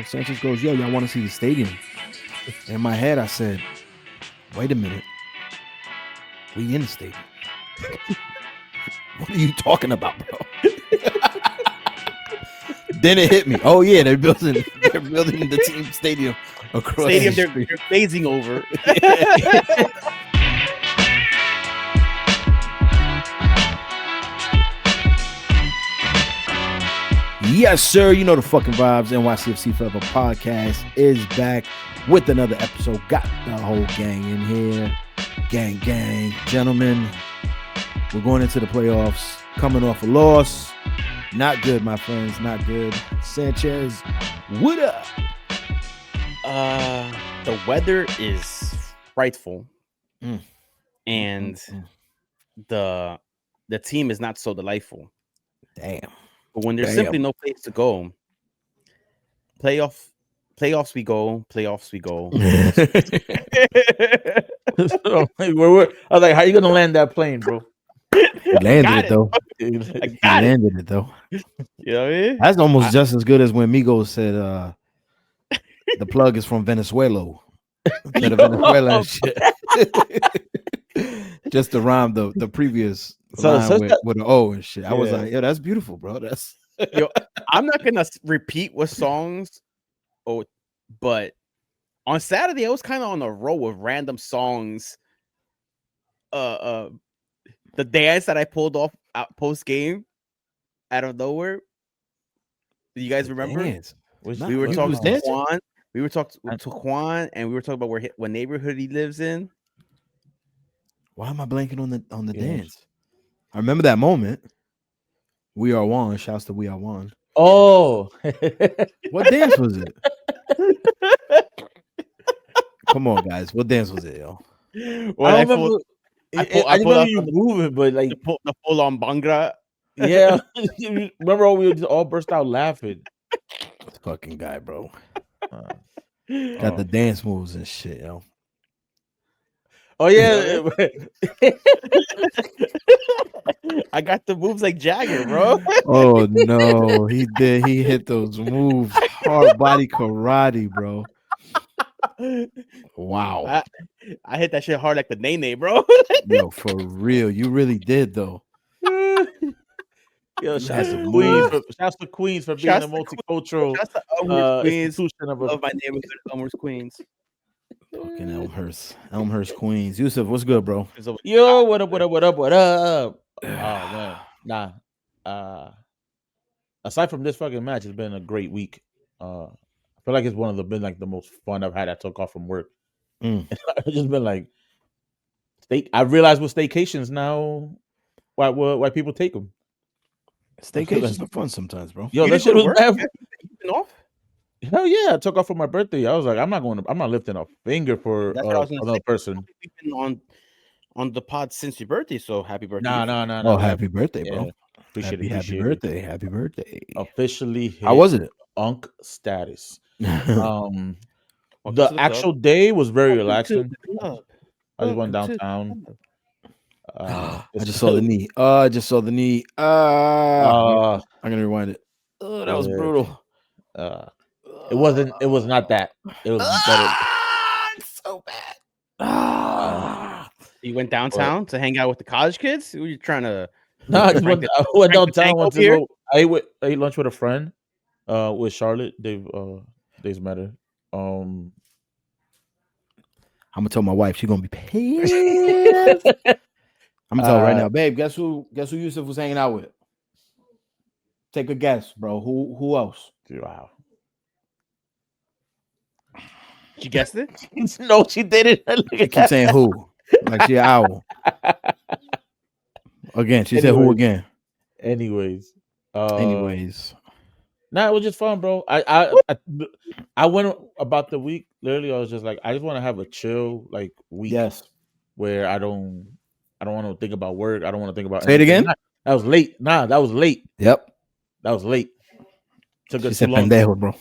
Sanchez goes, yo, y'all want to see the stadium? In my head, I said, wait a minute. We in the stadium. What are you talking about, bro? Then it hit me. Oh yeah, they're building the team stadium across Stadium the they're phasing over. Yes, sir. You know the fucking vibes. NYCFC Forever podcast is back with another episode. Got the whole gang in here. Gang. Gentlemen, we're going into the playoffs. Coming off a loss. Not good, my friends. Not good. Sanchez, what up? The weather is frightful. And the team is not so delightful. Damn. But when there's simply no place to go, playoffs we go. So, I was like, how you gonna land that plane, bro? He landed it though. He landed it though. You know what I mean? That's almost just as good as when Migos said the plug is from Venezuela. Instead of Venezuela and shit. Just to rhyme the previous line with an O and shit. I was like, yo, that's beautiful, bro. That's yo, I'm not gonna repeat what songs, but on Saturday I was kind of on a row of random songs. The dance that I pulled off post game out of nowhere. Do you guys remember? We were talking to Juan. We were talking to Juan, and we were talking about what neighborhood he lives in. Why am I blanking on the dance? I remember that moment. We Are One. Shouts to We Are One. Oh, what dance was it? Come on, guys. What dance was it, yo? Well, I remember you moving, but like the full on Bangra. Yeah, remember we all burst out laughing. This fucking guy, bro. Got the dance moves and shit, yo. Oh yeah, I got the moves like Jagger, bro. Oh no, he did. He hit those moves, hard body karate, bro. Wow, I hit that shit hard like the Nene, bro. Yo, for real, you really did though. Yo, shouts to Queens for being a multicultural institution of my neighborhood, Elmhurst, Queens. Fucking Elmhurst, Queens. Yousef, what's good, bro? Yo, what up? Oh man, nah. Aside from this fucking match, it's been a great week. I feel like it's been the most fun I've had. I took off from work. It's just been like, I realize with staycations now, why people take them. Staycations are fun sometimes, bro. Yo, that shit was bad. Off? Hell yeah, I took off for my birthday. I was like, I'm not lifting a finger for another person. We've been on the pod since your birthday, so happy birthday. No. Oh, happy birthday, bro. Yeah. Appreciate it. Happy birthday. Officially hit how was it? Unk status. The actual day was very relaxing. I just went downtown. I just saw the knee. I'm gonna rewind it. Oh, that was brutal. It was not that. It was better. It's so bad. You went downtown to hang out with the college kids? Who were you trying to? No, I went downtown. I ate lunch with a friend, with Charlotte. They've met her. I'm gonna tell my wife. She's gonna be pissed. I'm gonna tell her right now, babe. Guess who Yousef was hanging out with? Take a guess, bro. Who else? Wow. She guessed it? No, she didn't. She keeps saying who? Like she an owl. Again, she said who again? Anyways. Nah, it was just fun, bro. I went about the week. Literally, I was just like, I just want to have a chill week. Yes. Where I don't want to think about work. I don't want to think about Say anything. It again? That was late. Nah, that was late. Yep. That was late. Took us too long. Pendejo, bro.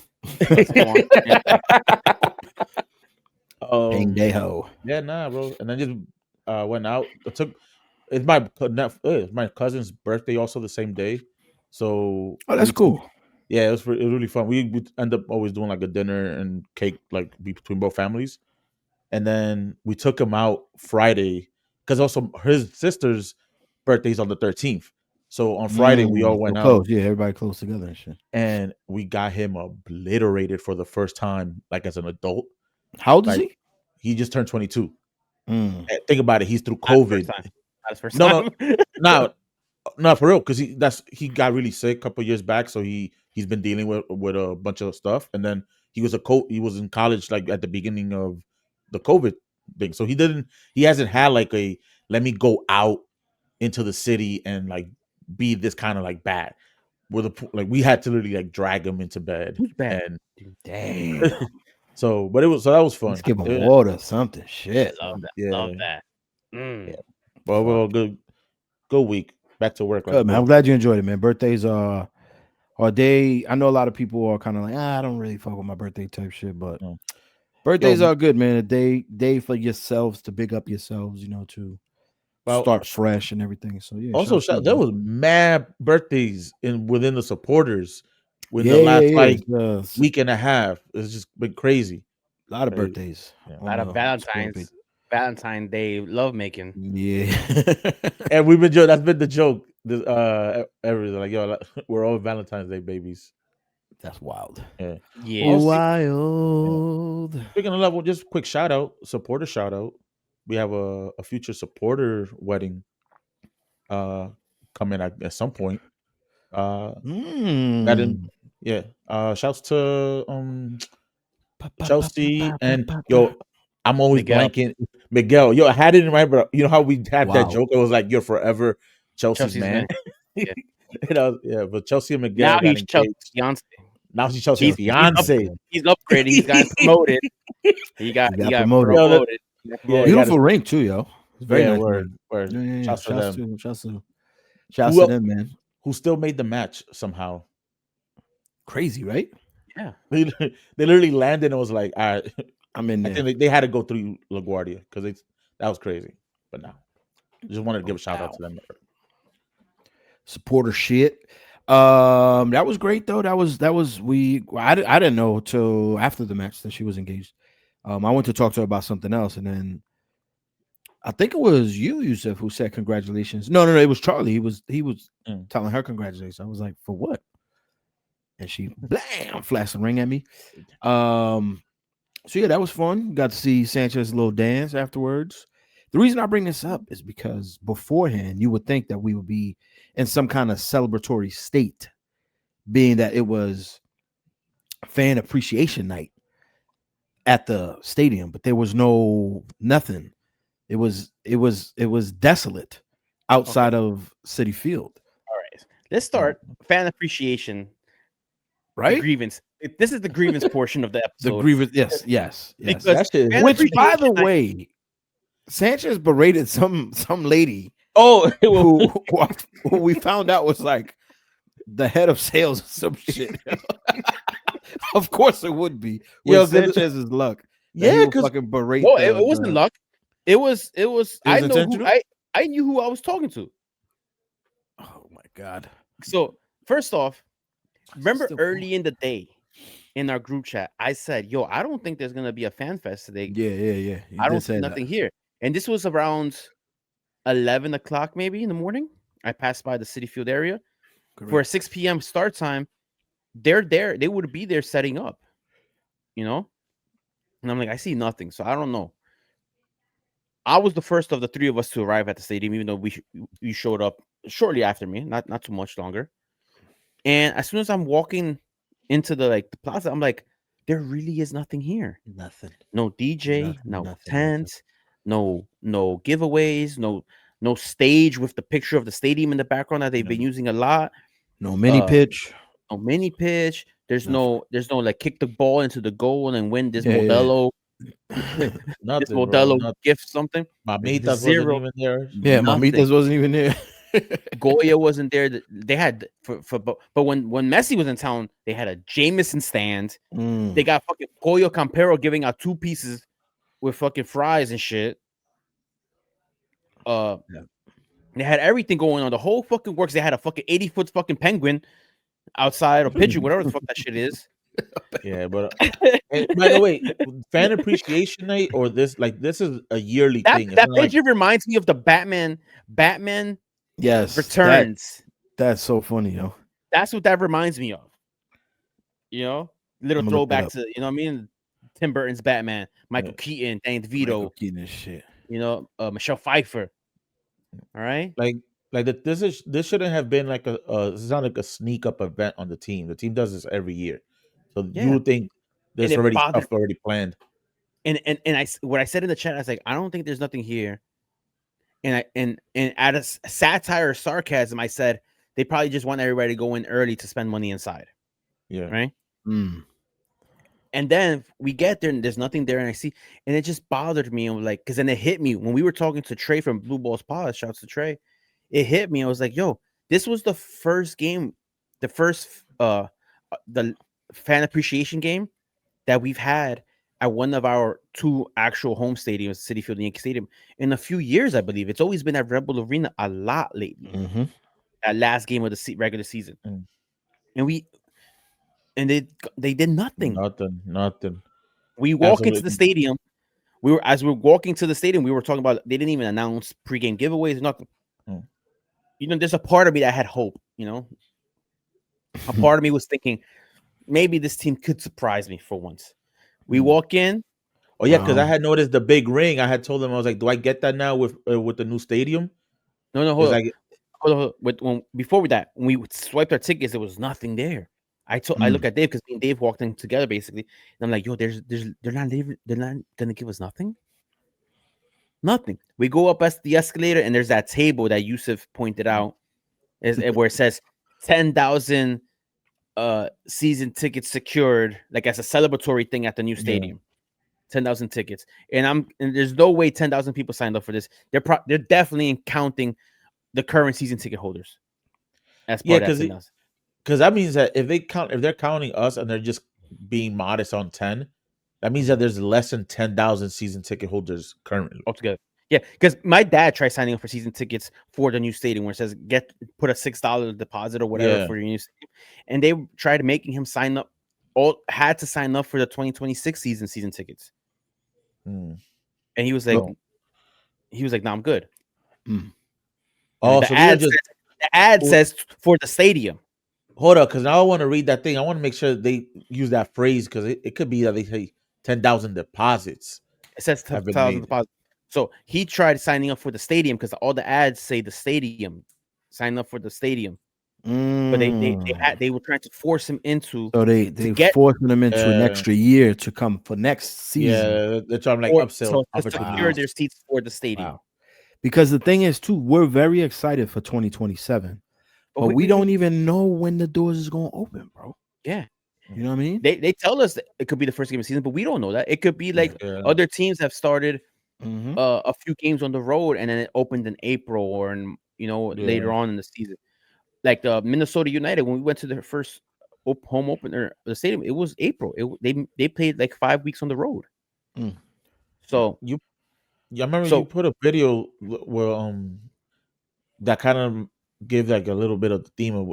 Pendejo. Yeah, nah, bro. And then just went out. It's my cousin's birthday also the same day. So that's cool. Yeah, it was really fun. We would end up always doing like a dinner and cake like between both families, and then we took him out Friday because also his sister's birthday's on the 13th. So on Friday we all So went out close. Yeah, everybody close together and shit. and we got him obliterated for the first time, like as an adult. How old is Like he? he just turned 22. Mm. And think about it, he's through Not the COVID. first time. Not his first No, time. no, for real, because he got really sick a couple years back, so he's been dealing with a bunch of stuff, and then he was in college like at the beginning of the COVID thing, so he hasn't had like a let me go out into the city and like be this kind of like bad. Like we had to literally like drag him into bed, Who's bad? and Damn. so that was fun. Let's give him It- water, something. Shit. I love that. Yeah. Love that. Mm. Yeah. Well, good week. Back to work. Good, man. I'm glad you enjoyed it, man. Birthdays are day. I know a lot of people are kind of like, I don't really fuck with my birthday type shit, but Mm. birthdays are good, man. A day for yourselves to big up yourselves, to start fresh and everything. So yeah. Also, there was mad birthdays within the supporters within the last week and a half. It's just been crazy. A lot of birthdays. Yeah. A lot of Valentine's Day lovemaking. Yeah. And we've been joking. That's been the joke. Everything like, yo, we're all Valentine's Day babies. That's wild. Yeah. Yeah. Wild. Speaking of level, just quick supporter shout out. We have a future supporter wedding coming at some point. Shouts to Chelsea and yo, I'm always blanking Miguel. Yo, I had it in my, but you know how we had that joke? It was like you're forever Chelsea's man. Yeah. But Chelsea and Miguel. Now he's Chelsea's fiance. Now she's Chelsea's fiance. He's upgraded. He's got promoted. He got promoted. Beautiful ring too, yo. It's very nice. Word. Yeah. Shouts to them. Shouts to them, man. Who still made the match somehow? Crazy, right? Yeah. They literally landed and was like, all right, I'm in there. I think they had to go through LaGuardia because that was crazy. But now, just wanted to give a shout out to them. Supporter shit. That was great though. I didn't know till after the match that she was engaged. I went to talk to her about something else, and then I think it was you, Yousef, who said congratulations. No, it was Charlie. He was telling her congratulations. I was like, for what? And she blam flashed a ring at me. So yeah, that was fun. Got to see Sanchez's little dance afterwards. The reason I bring this up is because beforehand, you would think that we would be in some kind of celebratory state, being that it was fan appreciation night at the stadium, but there was nothing. It was desolate outside of City Field. All right, let's start fan appreciation. Right? The grievance. This is the grievance portion of the episode. The grievance, yes. Because which, by the way, Sanchez berated some lady. Oh, who we found out was like the head of sales or some shit. Of course, it would be. With Sanchez's luck. Yeah, because fucking berate. No, it wasn't luck. It was. I knew who I was talking to. Oh my god. So first off, remember early in the day in our group chat, I said, "Yo, I don't think there's gonna be a fan fest today." Yeah. I don't see nothing here, and this was around 11 o'clock, maybe in the morning. I passed by the City Field area. Correct. For a 6 p.m. start time. They're there. They would be there setting up, and I'm like, I see nothing, so I don't know. I was the first of the three of us to arrive at the stadium, even though we showed up shortly after me, not too much longer. And as soon as I'm walking into the plaza, I'm like, there really is nothing here. Nothing. No DJ, no tent, no giveaways, no stage with the picture of the stadium in the background that they've been using a lot. No mini pitch. No mini pitch. There's no like kick the ball into the goal and win this Modelo. This Modelo gift something. Mamitas wasn't even there. Yeah, Mamitas wasn't even there. Goya wasn't there. They had but when Messi was in town, they had a Jameson stand. They got fucking Pollo Campero giving out 2 pieces with fucking fries and shit. They had everything going on. The whole fucking works. They had a fucking 80-foot fucking penguin outside or pitching, whatever the fuck that shit is. Yeah, but and by the way, fan appreciation night or this is a yearly thing. It's That not like picture reminds me of the Batman Yes, Returns. that's so funny, yo. That's what that reminds me of. You know, little I'm gonna look that throwback up. to, you know what I mean? Tim Burton's Batman, Michael Keaton, Danny DeVito, Michael Keaton and shit. you know, Michelle Pfeiffer. All right. this shouldn't have been like it's not like a sneak up event on the team. The team does this every year, so you Yeah. would think there's it already bothered- stuff already planned. And what I said in the chat, I was like, I don't think there's nothing here. And out of satire or sarcasm, I said they probably just want everybody to go in early to spend money inside. Yeah. Right. Mm. And then we get there and there's nothing there, and I see, and it just bothered me. And like, because then it hit me when we were talking to Trey from Blue Balls Pod. Shouts to Trey. It hit me. I was like, yo, this was the first game, the fan appreciation game that we've had at one of our two actual home stadiums, City Field and Yankee Stadium, in a few years, I believe. It's always been at Rebel Arena a lot lately. Mm-hmm. That last game of the regular season. Mm. And they did nothing. Nothing. We walk into the stadium. As we were walking to the stadium, we were talking about they didn't even announce pregame giveaways, nothing. Mm. You know, there's a part of me that had hope, you know. A part of me was thinking maybe this team could surprise me for once. We walk in. Oh yeah, because I had noticed the big ring. I had told them, I was like, "Do I get that now with the new stadium?" No, hold on. Before that, when we swiped our tickets, there was nothing there. I look at Dave because me and Dave walked in together basically, and I'm like, "Yo, they're not gonna give us nothing. Nothing." We go up the escalator, and there's that table that Yousef pointed out, where it says 10,000 season tickets secured, like as a celebratory thing at the new stadium. 10,000 tickets, and there's no way 10,000 people signed up for this. They're definitely counting the current season ticket holders as part of that. Because that means that if they're counting us and they're just being modest on 10, that means that there's less than 10,000 season ticket holders currently altogether. Yeah, because my dad tried signing up for season tickets for the new stadium, where it says put a $6 deposit or whatever for your new stadium, and they tried making him sign up. Had to sign up for the 2026 season tickets, and he was like, "No, I'm good." Oh, the so the ad says for the stadium. Hold up, because now I want to read that thing. I want to make sure they use that phrase because it could be that they say 10,000 deposits. It says 10,000 deposits. So he tried signing up for the stadium because all the ads say the stadium. Sign up for the stadium. But they were trying to force him into. So they forcing him into an extra year to come for next season. Yeah, they're trying to upsell to secure their seats for the stadium. Wow. Because the thing is, too, we're very excited for 2027, but we don't even know when the doors is going to open, bro. Yeah. You know what I mean? They tell us that it could be the first game of the season, but we don't know that. It could be like other teams have started a few games on the road and then it opened in April or later on in the season. Like the Minnesota United, when we went to their first home opener, the stadium, it was April. They played like 5 weeks on the road. So I remember you put a video where that kind of gave like a little bit of the theme of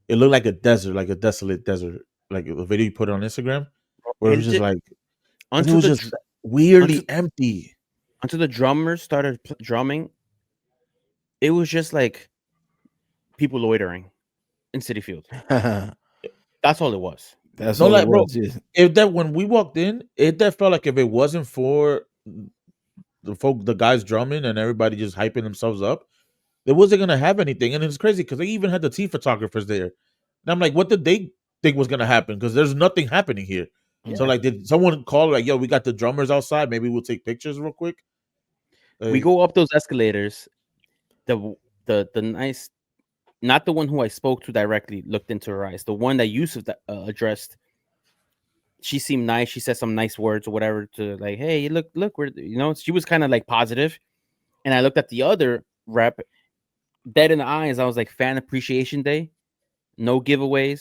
it looked like a desert, like a desolate desert, like the video you put on Instagram, where it was just like it was just weirdly empty. Until the drummers started drumming, it was just like people loitering in City Field. That's all it was. That's all it was. Bro, if that when we walked in, that felt like if it wasn't for the guys drumming and everybody just hyping themselves up, they wasn't gonna have anything. And it's crazy because they even had the team photographers there. And I'm like, what did they think was gonna happen? Because there's nothing happening here. Yeah. So like, did someone call like, yo, we got the drummers outside, maybe we'll take pictures real quick? We go up those escalators. The nice, not the one who I spoke to directly, looked into her eyes. The one that Yousef addressed. She seemed nice. She said some nice words or whatever to like, hey, look, we're, she was kind of like positive. And I looked at the other rep, dead in the eyes. I was like, fan appreciation day, no giveaways,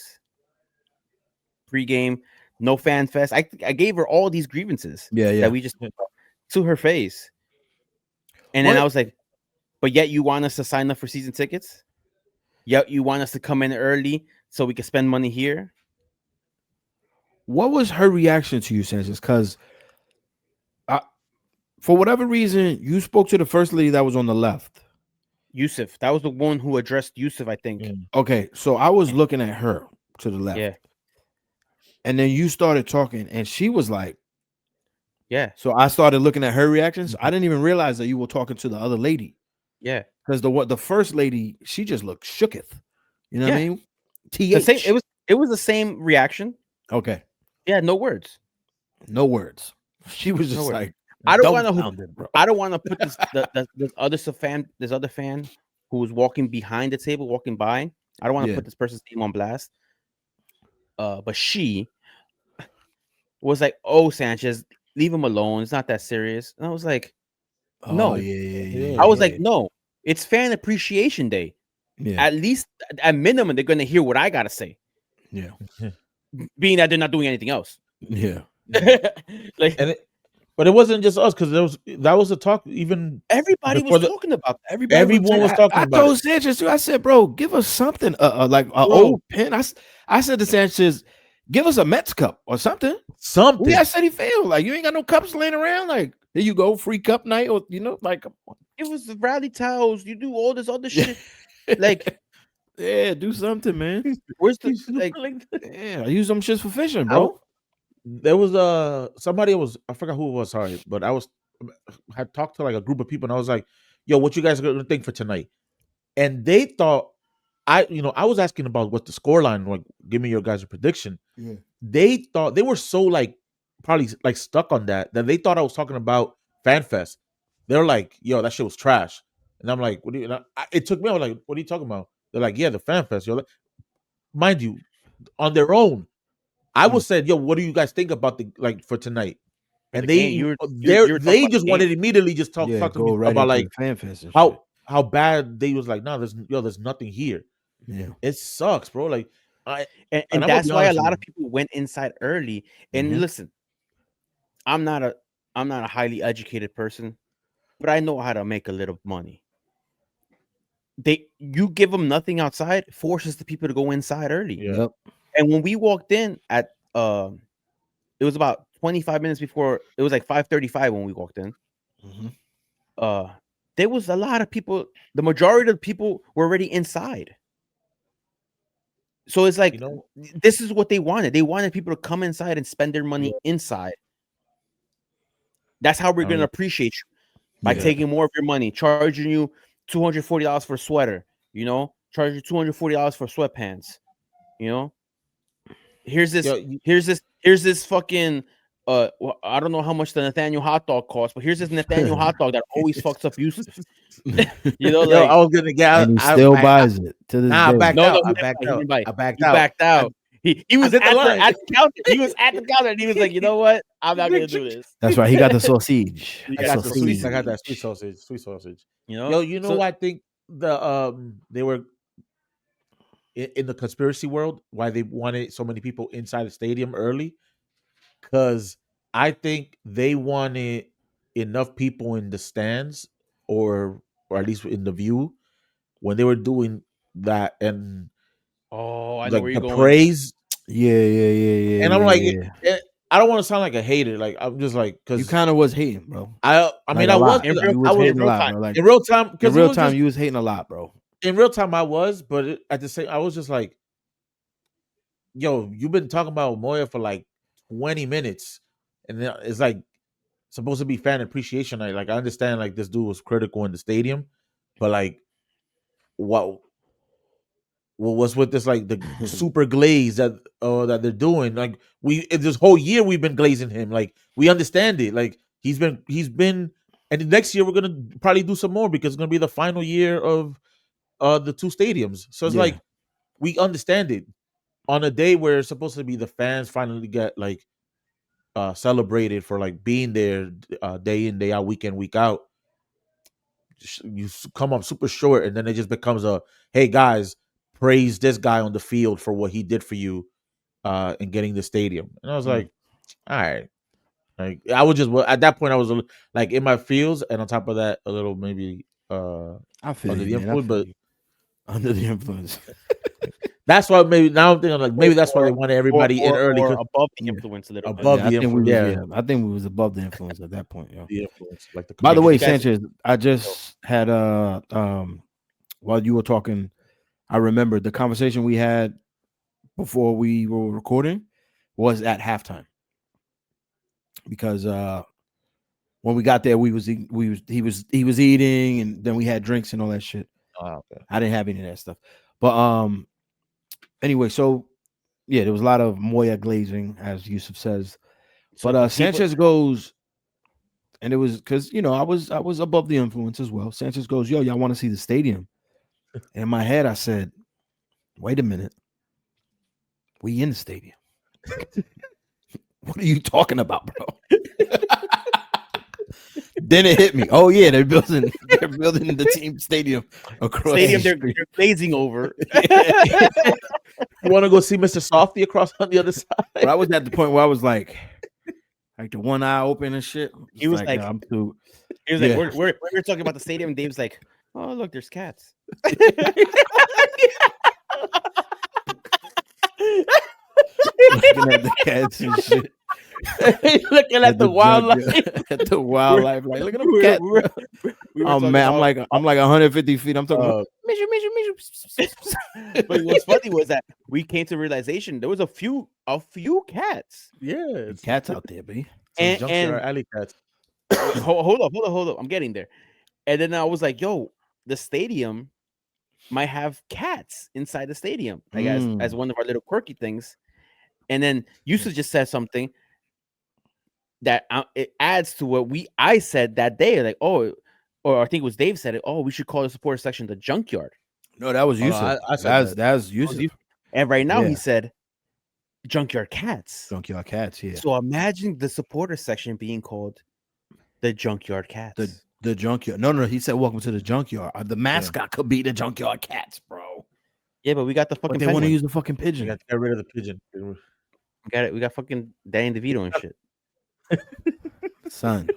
pregame, no fan fest. I gave her all these grievances that we just to her face. And then I was like, but yet you want us to sign up for season tickets? Yet you want us to come in early so we can spend money here. What was her reaction to you, Sanchez? Because for whatever reason, you spoke to the first lady that was on the left. Yousef, that was the one who addressed Yousef, I think. Okay, so I was looking at her to the left. Yeah. And then you started talking, and she was like, yeah. So I started looking at her reactions. I didn't even realize that you were talking to the other lady. Yeah. Because the first lady, she just looked shooketh. You know what I mean? The same, it was the same reaction. Okay. Yeah, no words. No words. She was just like, I don't want to put this other fan who was walking behind the table, walking by. I don't want to put this person's name on blast. But she was like, "Oh, Sanchez, leave him alone. It's not that serious." And I was like, "No." I was like, "No, it's Fan Appreciation Day. Yeah. At least, at minimum, they're gonna hear what I gotta say. Yeah, being that they're not doing anything else. Yeah, but it wasn't just us because that was a talk. Even everybody was talking about. Everyone was talking about. I told Sanchez too. I said, "Bro, give us something, like an old pen." I said to Sanchez, "Give us a Mets cup or something." Something. Yeah, I said he failed. Like, you ain't got no cups laying around. Like, here you go, free cup night, or like it was the rally towels. You do all this other shit. Like, yeah, do something, man. Where's the yeah, I use them shits for fishing, bro. There was somebody I forgot who it was, sorry, but I had talked to like a group of people and I was like, "Yo, what you guys are gonna think for tonight?" And they thought I was asking about what the scoreline, like, give me your guys' prediction. Yeah. They thought they were so like probably like stuck on that they thought I was talking about FanFest. They're like, "Yo, that shit was trash." And I'm like, "What do you?" It took me. I was like, "What are you talking about?" They're like, "Yeah, the FanFest." You're like, mind you, on their own. I was said, "Yo, what do you guys think about for tonight?" And they just wanted to immediately just talk to me about like FanFest how bad they was like. No, there's nothing here. Yeah, it sucks, bro. Like, and that's why a lot of people went inside early. And listen, I'm not a highly educated person, but I know how to make a little money. You give them nothing outside, forces the people to go inside early. Yep. And when we walked in at it was about 25 minutes before, it was like 5:35 when we walked in. There was a lot of people. The majority of the people were already inside. So it's like, this is what they wanted. They wanted people to come inside and spend their money inside. That's how we're going to appreciate you, by taking more of your money, charging you $240 for a sweater, charging you $240 for sweatpants, Here's this fucking I don't know how much the Nathaniel hot dog costs, but here's this Nathaniel hot dog that always fucks up Yousef. I was gonna get, and he still buys it to this day. I backed out. I backed out. He was at the counter. He was at the counter and he was like, "You know what? I'm not gonna do this." That's right. He got the sausage. I got that sweet sausage. I think they were in the conspiracy world, why they wanted so many people inside the stadium early, because I think they wanted enough people in the stands or at least in the view when they were doing that. And I know like where you're the going. praise, yeah. And I'm like, I don't want to sound like a hater. Like, I'm just like, because you kind of was hating, bro. I mean, I was in real time. Like, in real time, in real time, you was hating a lot, bro. In real time, I was, but at the same, I was just like, "Yo, you've been talking about Moya for like 20 minutes, and it's like supposed to be fan appreciation night." Like, I understand, like, this dude was critical in the stadium, but like, what's with this, like, the super glaze that they're doing? Like, this whole year we've been glazing him. Like, we understand it. Like, he's been, and the next year we're gonna probably do some more because it's gonna be the final year of the two stadiums. So it's like, we understand it. On a day where it's supposed to be the fans finally get like celebrated for like being there day in, day out, week in, week out, you come up super short, and then it just becomes hey guys, praise this guy on the field for what he did for you in getting the stadium. And I was like, all right. Like, I was just, at that point I was like in my feels, and on top of that a little maybe I feel under the influence, but under the influence. That's why maybe now I'm thinking like maybe that's why they wanted everybody in early. Or 'cause above the influence a little bit. above Yeah, the influence. I think we was above the influence at that point. Yo. The influence, like the. By the way, you guys- Sanchez, I just had while you were talking, I remembered the conversation we had before we were recording was at halftime because when we got there, he was eating, and then we had drinks and all that shit. Oh, okay. I didn't have any of that stuff, but anyway, so yeah, there was a lot of Moya glazing, as Yousef says, So but Sanchez goes, and it was because I was above the influence as well. Sanchez goes, yo, y'all want to see the stadium? And in my head, I said, wait a minute, we in the stadium. What are you talking about, bro? Then it hit me. Oh yeah, they're building the team stadium across stadium the they're glazing over. You want to go see Mr. Softy across on the other side? But I was at the point where I was like the one eye open and shit. He was like, I'm too. He was like, we're talking about the stadium, and Dave's like, oh look, there's cats. Looking at the cats and shit. Looking at the wildlife. At the wildlife, like look at them cats. Oh man, I'm like 150 feet. I'm talking. But what's funny was that we came to realization there was a few cats. Yeah, it's Cats out there, B. And alley cats. hold up. I'm getting there. And then I was like, yo, the stadium might have cats inside the stadium, like as one of our little quirky things. And then Yousef just said something that it adds to what I said that day, like, or I think it was Dave said it. Oh, we should call the supporter section the junkyard. No, that was Yousef. I said that's Yousef. And right now he said junkyard cats. Junkyard cats, yeah. So imagine the supporter section being called the junkyard cats. The junkyard. No. He said, "Welcome to the junkyard." The mascot could be the junkyard cats, bro. Yeah, but we got the fucking. But they want to use the fucking pigeon. We got to get rid of the pigeon. We got it. We got fucking Danny DeVito and shit. Son,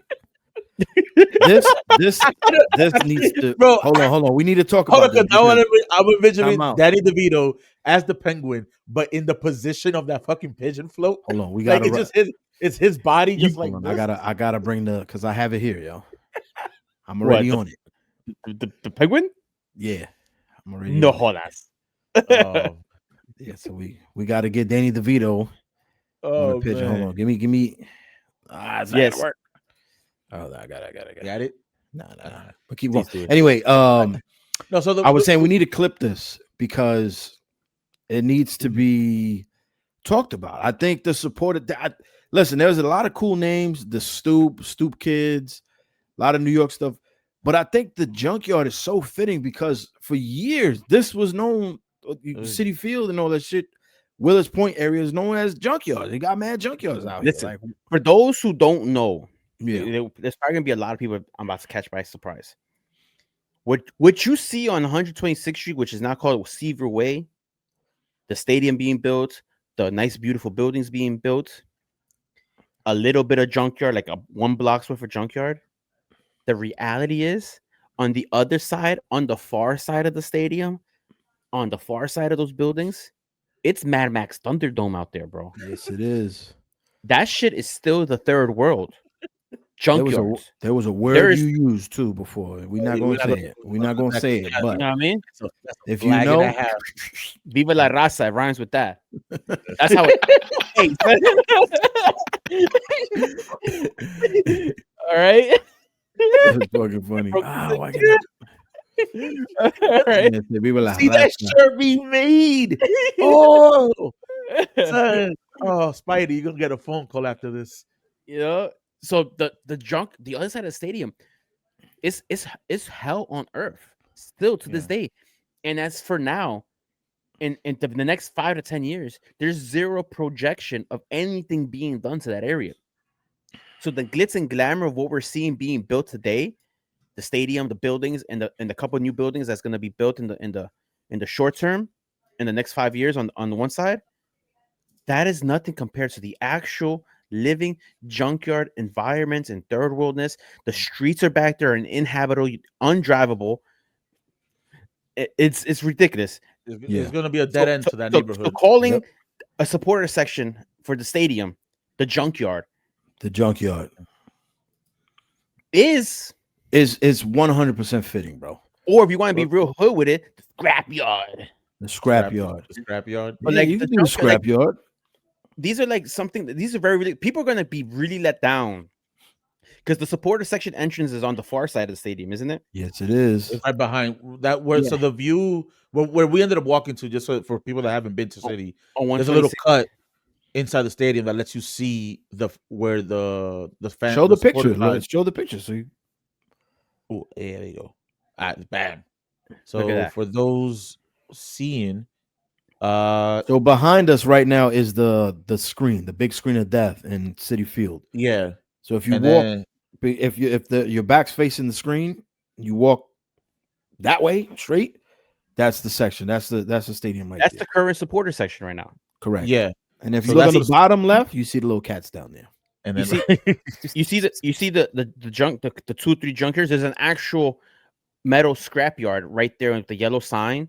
this needs to. Bro, hold on. We need to talk about this. I'm envisioning Danny DeVito as the penguin, but in the position of that fucking pigeon float. Hold on, we got it's his body. Just like I gotta bring because I have it here, yo. I'm already on it. The penguin? Yeah, I'm already. No jodas. Yeah, so we got to get Danny DeVito on the pigeon. Hold on, give me. Yes. Work. Oh, I got it. Got it? Nah. But keep going. Anyway, no. So I was saying we need to clip this because it needs to be talked about. I think the supported. Listen, there's a lot of cool names. The Stoop Kids, a lot of New York stuff. But I think the junkyard is so fitting because for years this was known. City Field and all that shit. Willers Point area is known as junkyards. They got mad junkyards out here. Listen, for those who don't know, yeah, there's probably gonna be a lot of people I'm about to catch by surprise. What you see on 126th Street, which is now called Seaver Way, the stadium being built, the nice, beautiful buildings being built, a little bit of junkyard, like a 1 block's worth of junkyard. The reality is, on the other side, on the far side of the stadium, on the far side of those buildings, it's Mad Max Thunderdome out there, bro. Yes, it is. That shit is still the third world. Junkyards. There was a word you used too before. We're not going to say it. We're not going to say it. But you know what I mean? If you know, Viva la raza, it rhymes with that. That's how it. All right. That's fucking funny. All right. See that shirt be made. Oh, son. Oh, Spidey, you're gonna get a phone call after this. You know, so the other side of the stadium is hell on earth still to this day. And as for now, in the next 5 to 10 years, there's zero projection of anything being done to that area. So the glitz and glamour of what we're seeing being built today, the stadium, the buildings, and the couple of new buildings that's going to be built in the short term, in the next 5 years on the one side, that is nothing compared to the actual living junkyard environments and third worldness. The streets are back there and uninhabitable, undrivable. It's ridiculous. It's going to be a dead end to that neighborhood. So calling a supporter section for the stadium the junkyard is 100% fitting, bro. Or if you want to be real hood with it, the scrapyard. The scrapyard. The scrapyard. But yeah, you can do the scrapyard. These are like something. These are very people are going to be really let down because the supporter section entrance is on the far side of the stadium, isn't it? Yes, it is. It's right behind that. So the view where we ended up walking to, just for people that haven't been to city, there's a little cut inside the stadium that lets you see where the fans show the picture. Show the picture. So oh, there you go. Bam. So for those seeing, so behind us right now is the screen, the big screen of death in Citi Field. Yeah. So if you walk, if your back's facing the screen, you walk that way straight. That's the section. That's the stadium right there. That's the current supporter section right now. Correct. Yeah. And if you look on the bottom left, you see the little cats down there. And then you see the 2-3 junkers. There's an actual metal scrapyard right there with the yellow sign.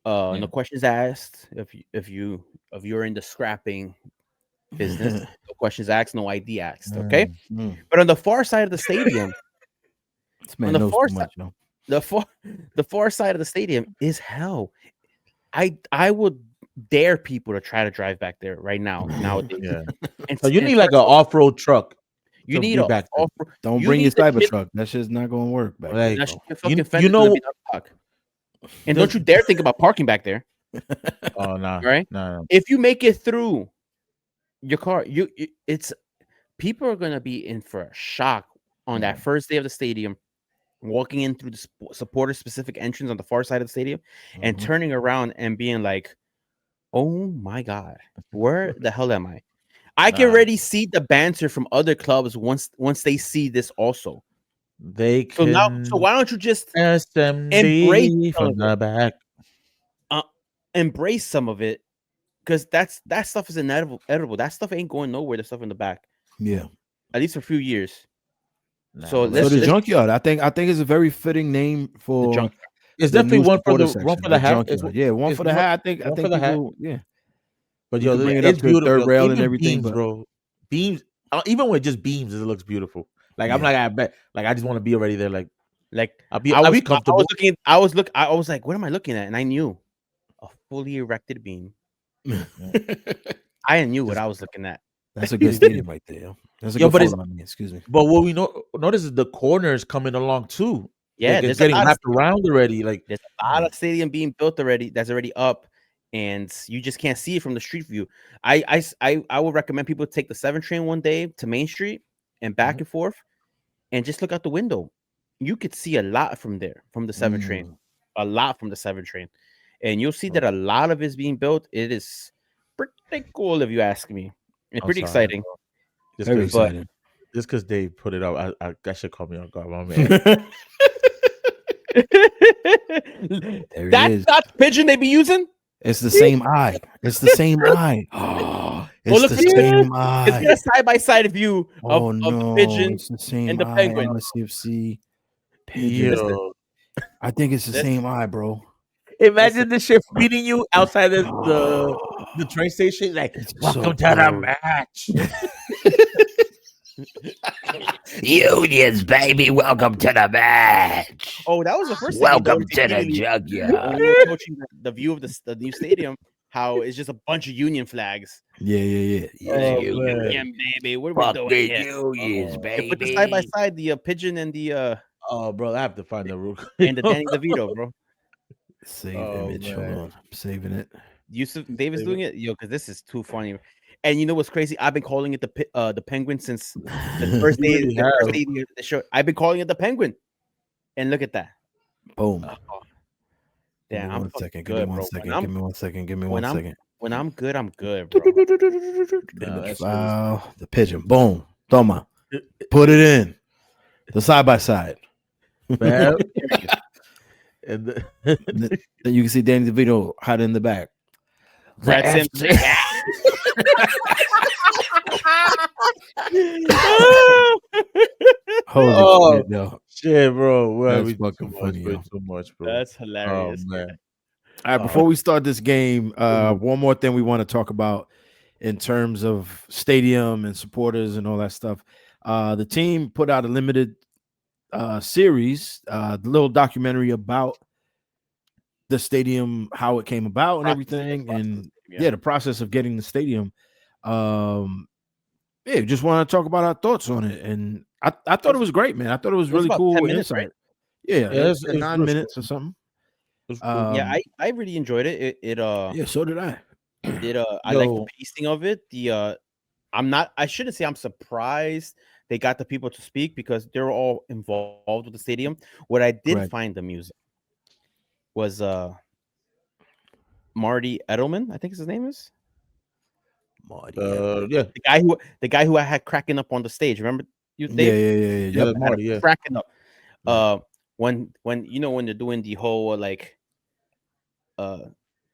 No questions asked. If you're in the scrapping business, no questions asked, no ID asked. Okay, but on the far side of the stadium, on the far side, the far side of the stadium is hell. I would dare people to try to drive back there right now nowadays. Yeah. And so you need like an off-road truck. You need a back. Don't bring your Cybertruck. That shit's not going to work back there. You know. And don't you dare think about parking back there. Oh no! Right? No. If you make it through your car, it's people are gonna be in for a shock on that first day of the stadium, walking in through the supporter specific entrance on the far side of the stadium, and turning around and being like, "Oh my god, where the hell am I?" I can already see the banter from other clubs once they see this also. They so why don't you just embrace from the back? Embrace some of it, because that stuff is edible. That stuff ain't going nowhere. The stuff in the back, at least for a few years. So the junkyard, I think is a very fitting name for the junkyard. It's definitely one for the hat. One for the hat. I think for the hat. But yo, it's beautiful. Third rail and everything, beams, bro. Beams, even with just beams, it looks beautiful. Like I'm like, I bet, like I just want to be already there. Like I'll be comfortable. I was like, what am I looking at? And I knew a fully erected beam. I knew what I was looking at. That's a good stadium right there. That's a good excuse me. But what we notice is the corners coming along too. Yeah, like it's getting wrapped around already. Like there's a lot of stadium being built already. That's already up. And you just can't see it from the street view. I would recommend people take the 7 train one day to Main Street and back and forth, and just look out the window. You could see a lot from there, from the 7 train, a lot from the 7 train, and you'll see that a lot of it's being built. It is pretty cool, if you ask me. It's pretty exciting. Very exciting. Just because they put it out, I should call me on guard, my man. That's not the pigeon they be using. It's the same eye. It's the same eye. Oh, it's the same eye. It's got a side-by-side view of the pigeon and the penguin. NYCFC. I think it's the same eye, bro. Imagine this shit meeting you outside of the train station. Like, welcome to the match. Unions, baby, welcome to the match. Oh, that was the first. Welcome to the junkyard. Coaching the view of the new stadium, how it's just a bunch of Union flags. Yeah. Union, baby. What are we doing here? Unions, baby. Put the side by side, the pigeon and the. Oh, bro, I have to find the rule. And the Danny DeVito, bro. Save image. Hold on, I'm saving it. Yousef Davis doing it, because this is too funny. And you know what's crazy? I've been calling it the Penguin since the first day of the show. I've been calling it the Penguin, and look at that. Boom. Damn, I'm second. good, Give me 1 second. Give me 1 second. Give me 1 second. When I'm good, I'm good, bro. Wow, the pigeon. Boom. Toma. Put it in. The side by side. And then you can see Danny DeVito hiding in the back. Brad Simpson. Holy shit, bro. That's fucking funny. Way too much, bro. That's hilarious. Oh, man. All right, before we start this game, one more thing we want to talk about in terms of stadium and supporters and all that stuff. The team put out a limited series, the little documentary about the stadium, how it came about and everything, and the process of getting the stadium. Just want to talk about our thoughts on it, and I thought it was great, man. I thought it was really cool insight. Right? Yeah, it's 9 minutes or something. Yeah, I really enjoyed it. Yeah, so did I. I like the pacing of it. I shouldn't say I'm surprised they got the people to speak because they're all involved with the stadium. What I did find amusing was Marty Edelman, I think his name is. Marty, the guy who I had cracking up on the stage. Remember you? Dave? Yeah. Marty, cracking up. When when they're doing the whole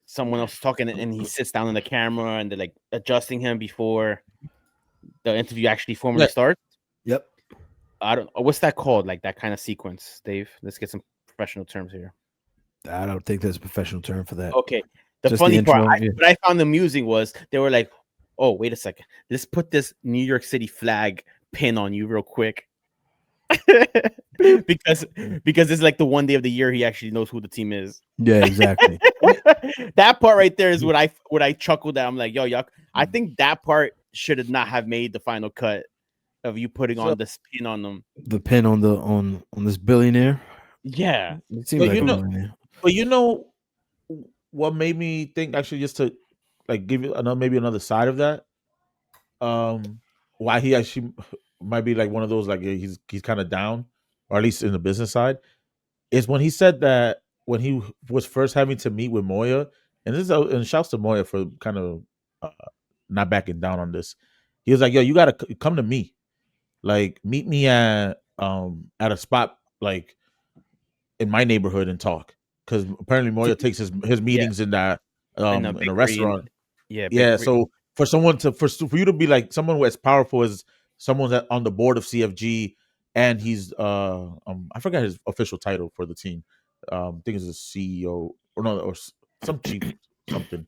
someone else talking and he sits down on the camera and they're like adjusting him before the interview actually formally starts. Yep. I don't. What's that called? Like that kind of sequence, Dave. Let's get some professional terms here. I don't think there's a professional term for that. Okay. The funny part, what I found amusing was they were like, "Oh, wait a second. Let's put this New York City flag pin on you real quick." because it's like the one day of the year he actually knows who the team is. Yeah, exactly. That part right there is what I chuckled at. I'm like, yo, yuck. I think that part should not have made the final cut of you putting on this pin on them. The pin on this billionaire. Yeah, it seems like but you know what made me think actually just to like give you another side of that. Why he actually might be like one of those like he's kind of down, or at least in the business side, is when he said that when he was first having to meet with Moya, and shouts to Moya for kind of not backing down on this. He was like, "Yo, you gotta come to me, like meet me at a spot like in my neighborhood and talk." Because apparently Moya takes his meetings in that in a restaurant. So for you to be like someone as powerful as someone that on the board of CFG, and he's I forgot his official title for the team. I think it's a CEO or some chief something.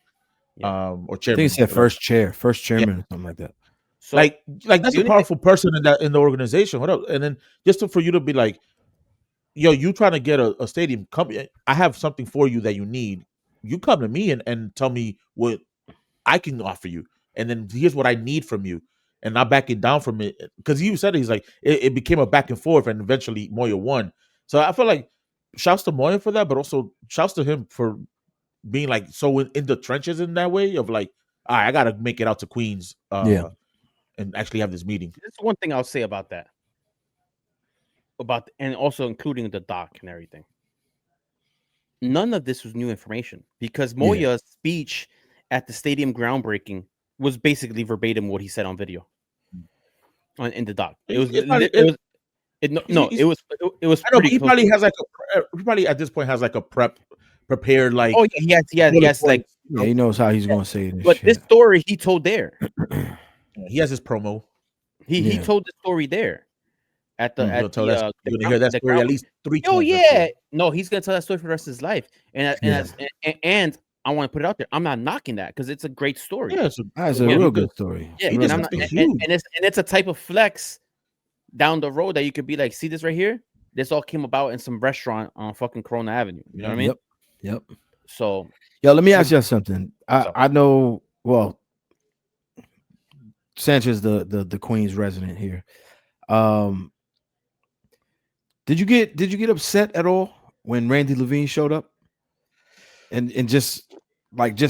Or chairman. I think it's first chairman or something like that. So like that's a powerful person in the organization. What else? And then just for you to be like, yo, you trying to get a stadium? Come, I have something for you that you need. You come to me and tell me what I can offer you, and then here's what I need from you, and not backing down from it. Because you said he's like it became a back and forth, and eventually Moya won. So I feel like shouts to Moya for that, but also shouts to him for being like so in the trenches in that way of like, all right, I gotta make it out to Queens, and actually have this meeting. That's one thing I'll say about that. And also including the doc and everything. None of this was new information because Moya's speech at the stadium groundbreaking was basically verbatim what he said on video in the doc. It was he probably has like he probably at this point has like a prepared like. Oh yeah, he has like he knows how he's going to say it. But this story he told there. He has his promo. He told the story there. You're gonna hear that story at least 3 times. Oh yeah, no, he's gonna tell that story for the rest of his life. And I want to put it out there. I'm not knocking that because it's a great story. Yeah, it's a real good story. Yeah, and it's a type of flex down the road that you could be like, see this right here. This all came about in some restaurant on fucking Corona Avenue. You know what I mean? Yep. So, let me ask you something. I know. Well, Sanchez, the Queens resident here. Did you get upset at all when Randy Levine showed up, and just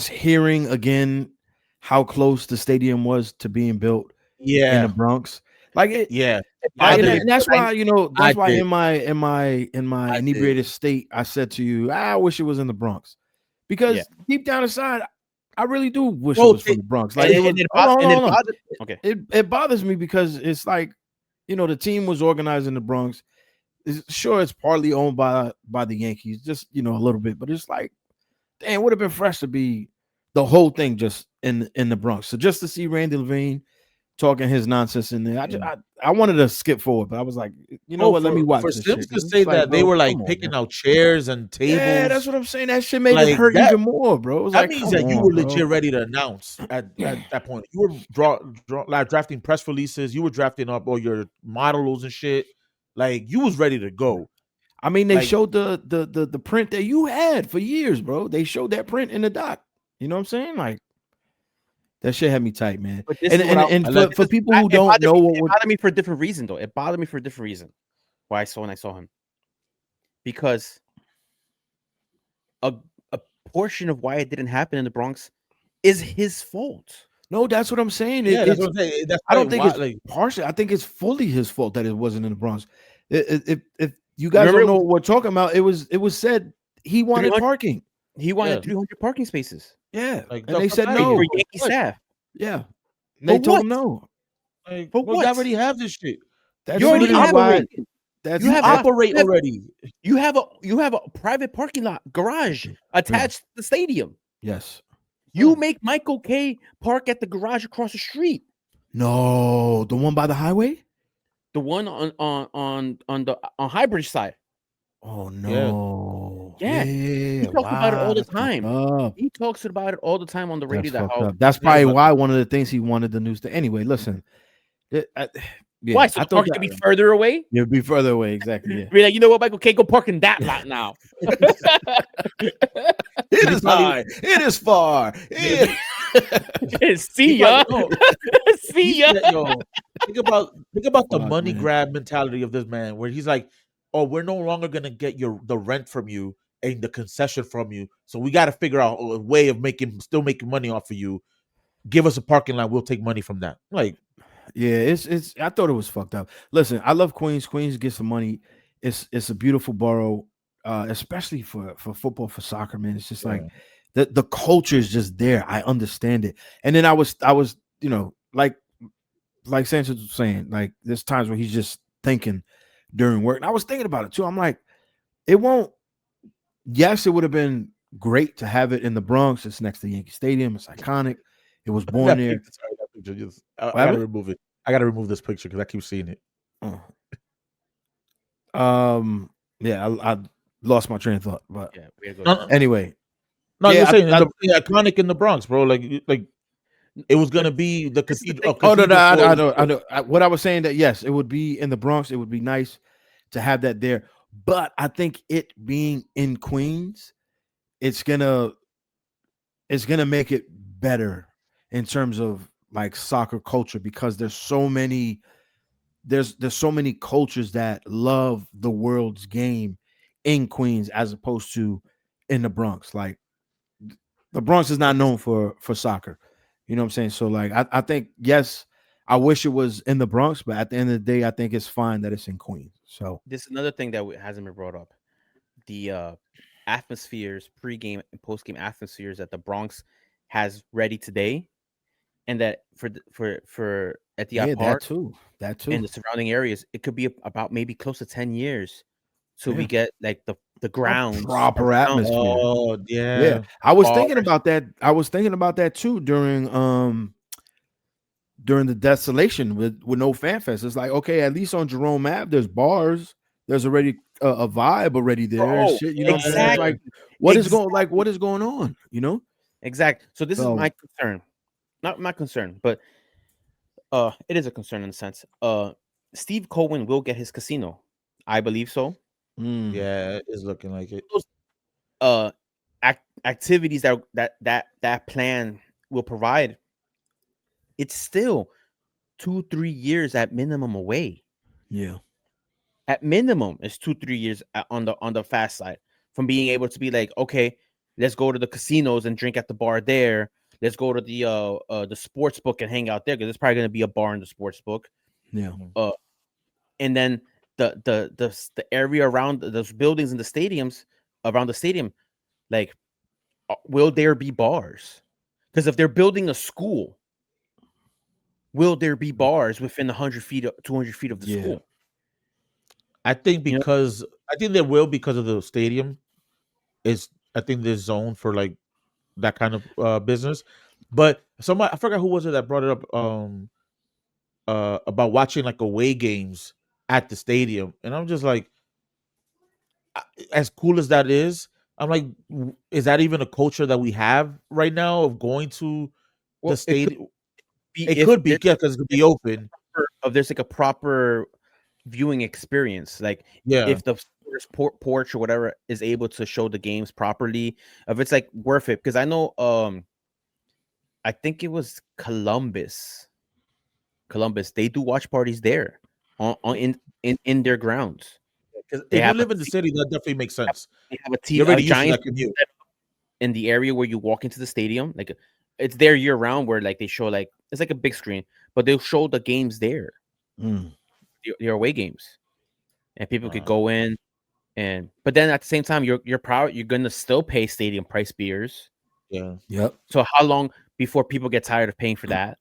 hearing again how close the stadium was to being built in the Bronx? Like it, and that's why in my inebriated state I said to you, I wish it was in the Bronx, because deep down inside I really do wish it was from the Bronx. Like it bothers me because it's like, the team was organized in the Bronx. It's partly owned by the Yankees, just a little bit, but it's like, damn, it would have been fresh to be the whole thing just in the Bronx. So just to see Randy Levine talking his nonsense in there, I wanted to skip forward, but I was like, you know what? Let me watch for this Sims shit. to 'Cause it's say like, that they bro, were like come on, picking man. out chairs and tables. Yeah, that's what I'm saying. That shit made it Like, hurt that- even more, bro. It was That like, means come that you on, were bro. legit ready to announce at that point. You were like drafting press releases. You were drafting up all your models and shit. Like, you was ready to go. I mean, they Like- showed the print that you had for years, bro. They showed that print in the doc. You know what I'm saying? Like, that shit had me tight, man. But this And is what and, I- and for people who it don't bothered know me, what it we're bothered me for a different reason, though. It bothered me for a different reason. Why I saw when I saw him, because a portion of why it didn't happen in the Bronx is his fault. no, that's what I'm saying. Yeah, that's It's, what I'm saying. That's I don't like think why, it's like partially. I think it's fully his fault that it wasn't in the Bronx. If you guys Remember, don't know it what we're talking about, it was said he wanted 300 parking. He wanted Yeah. 300 parking spaces Yeah, Like, and the they fuck said outta no. here. for Yankee What? Oh. staff. Yeah, and they For told him what? no. Like, For well, what? you already have this shit. That's You already literally have why. it. That's You have that- Operate you have- already. You have a private parking lot garage attached to the stadium. yes. You make Michael K park at the garage across the street. No, the one by the highway. The one on the Highbridge side. Oh no. Yeah. He talks about it all the that's fucked time. up. He talks about it all the time on the radio. That's That fucked how up. That's Yeah, probably but- why one of the things he wanted the news to. Anyway, listen. Yeah, why? So I the thought parking to be further away? yeah, be further away. Exactly. Yeah. Be like, you know what, Michael K, go park in that lot now. It is high. It is far. See ya. No, See ya. yo, think about the Fuck, money man. grab mentality of this man, where he's like, "Oh, we're no longer gonna get the rent from you and the concession from you, so we got to figure out a way of still making money off of you. Give us a parking lot, we'll take money from that." Like, Yeah, it's. I thought it was fucked up. Listen, I love Queens. Queens gets some money. It's a beautiful borough, especially for football, for soccer, man. It's just like the culture is just there. I understand it. And then I was like Sanchez was saying, like there's times where he's just thinking during work. And I was thinking about it too. I'm like, it won't. Yes, it would have been great to have it in the Bronx. It's next to Yankee Stadium. It's iconic. It was born there. Sorry, that picture just I gotta remove it. I gotta remove this picture because I keep seeing it. Yeah, I lost my train of thought, but Yeah, we gotta go. anyway. No, Yeah, you're saying I- iconic in the Bronx, bro. Like it was gonna be the This is the cathedral. thing. Oh no, I cathedral know. What I was saying that yes, it would be in the Bronx. It would be nice to have that there, but I think it being in Queens, it's gonna make it better in terms of like soccer culture because there's so many cultures that love the world's game in Queens as opposed to in the Bronx. Like the Bronx is not known for soccer. You know what I'm saying? So like I think yes, I wish it was in the Bronx, but at the end of the day, I think it's fine that it's in Queens. So This is another thing that hasn't been brought up. The atmospheres, pregame and postgame atmospheres that the Bronx has ready today, and that for Etihad Park that too. and the surrounding areas, it could be about maybe close to 10 years. So we Yeah. get like the grounds proper around. atmosphere. Oh Yeah, I was thinking Bars. about that. I was thinking about that too during the desolation with no fan fest. It's like okay, at least on Jerome Ave, there's bars. There's already a vibe already there. And Bro, shit, you know, what I'm saying? It's exactly. like what is going on? You know, Exactly. So this is So- my concern. Not my concern, but it is a concern in a sense. Steve Cohen will get his casino. I believe so. yeah, it's looking like it. Activities that plan will provide, it's still 2-3 years at minimum away. Yeah, At minimum, it's 2-3 years on the fast side from being able to be like, okay, let's go to the casinos and drink at the bar there. Let's go to the sports book and hang out there because there's probably going to be a bar in the sports book. yeah. And then the area around those buildings and the stadiums around the stadium, like, will there be bars? Because if they're building a school, will there be bars within 100 feet, 200 feet of the Yeah. school? I think You know? because I think there will because of the stadium. I think there's zone for like that kind of business. But somebody I forgot who was it that brought it up. about watching like away games at the stadium, and I'm just like, as cool as that is, I'm like, is that even a culture that we have right now of going to the stadium? It could be, yeah, because it could be open. There's like a proper viewing experience, like if the porch or whatever is able to show the games properly, if it's like worth it. Because I know, I think it was Columbus, they do watch parties there in their grounds. Because if you live in the city, that definitely makes sense. They have a giant commute in the area where you walk into the stadium. Like it's there year round, where like they show, like it's like a big screen, but they'll show the games there, the away games, and people could go in. But then at the same time, you're gonna still pay stadium price beers. Yeah. Yep. So how long before people get tired of paying for that?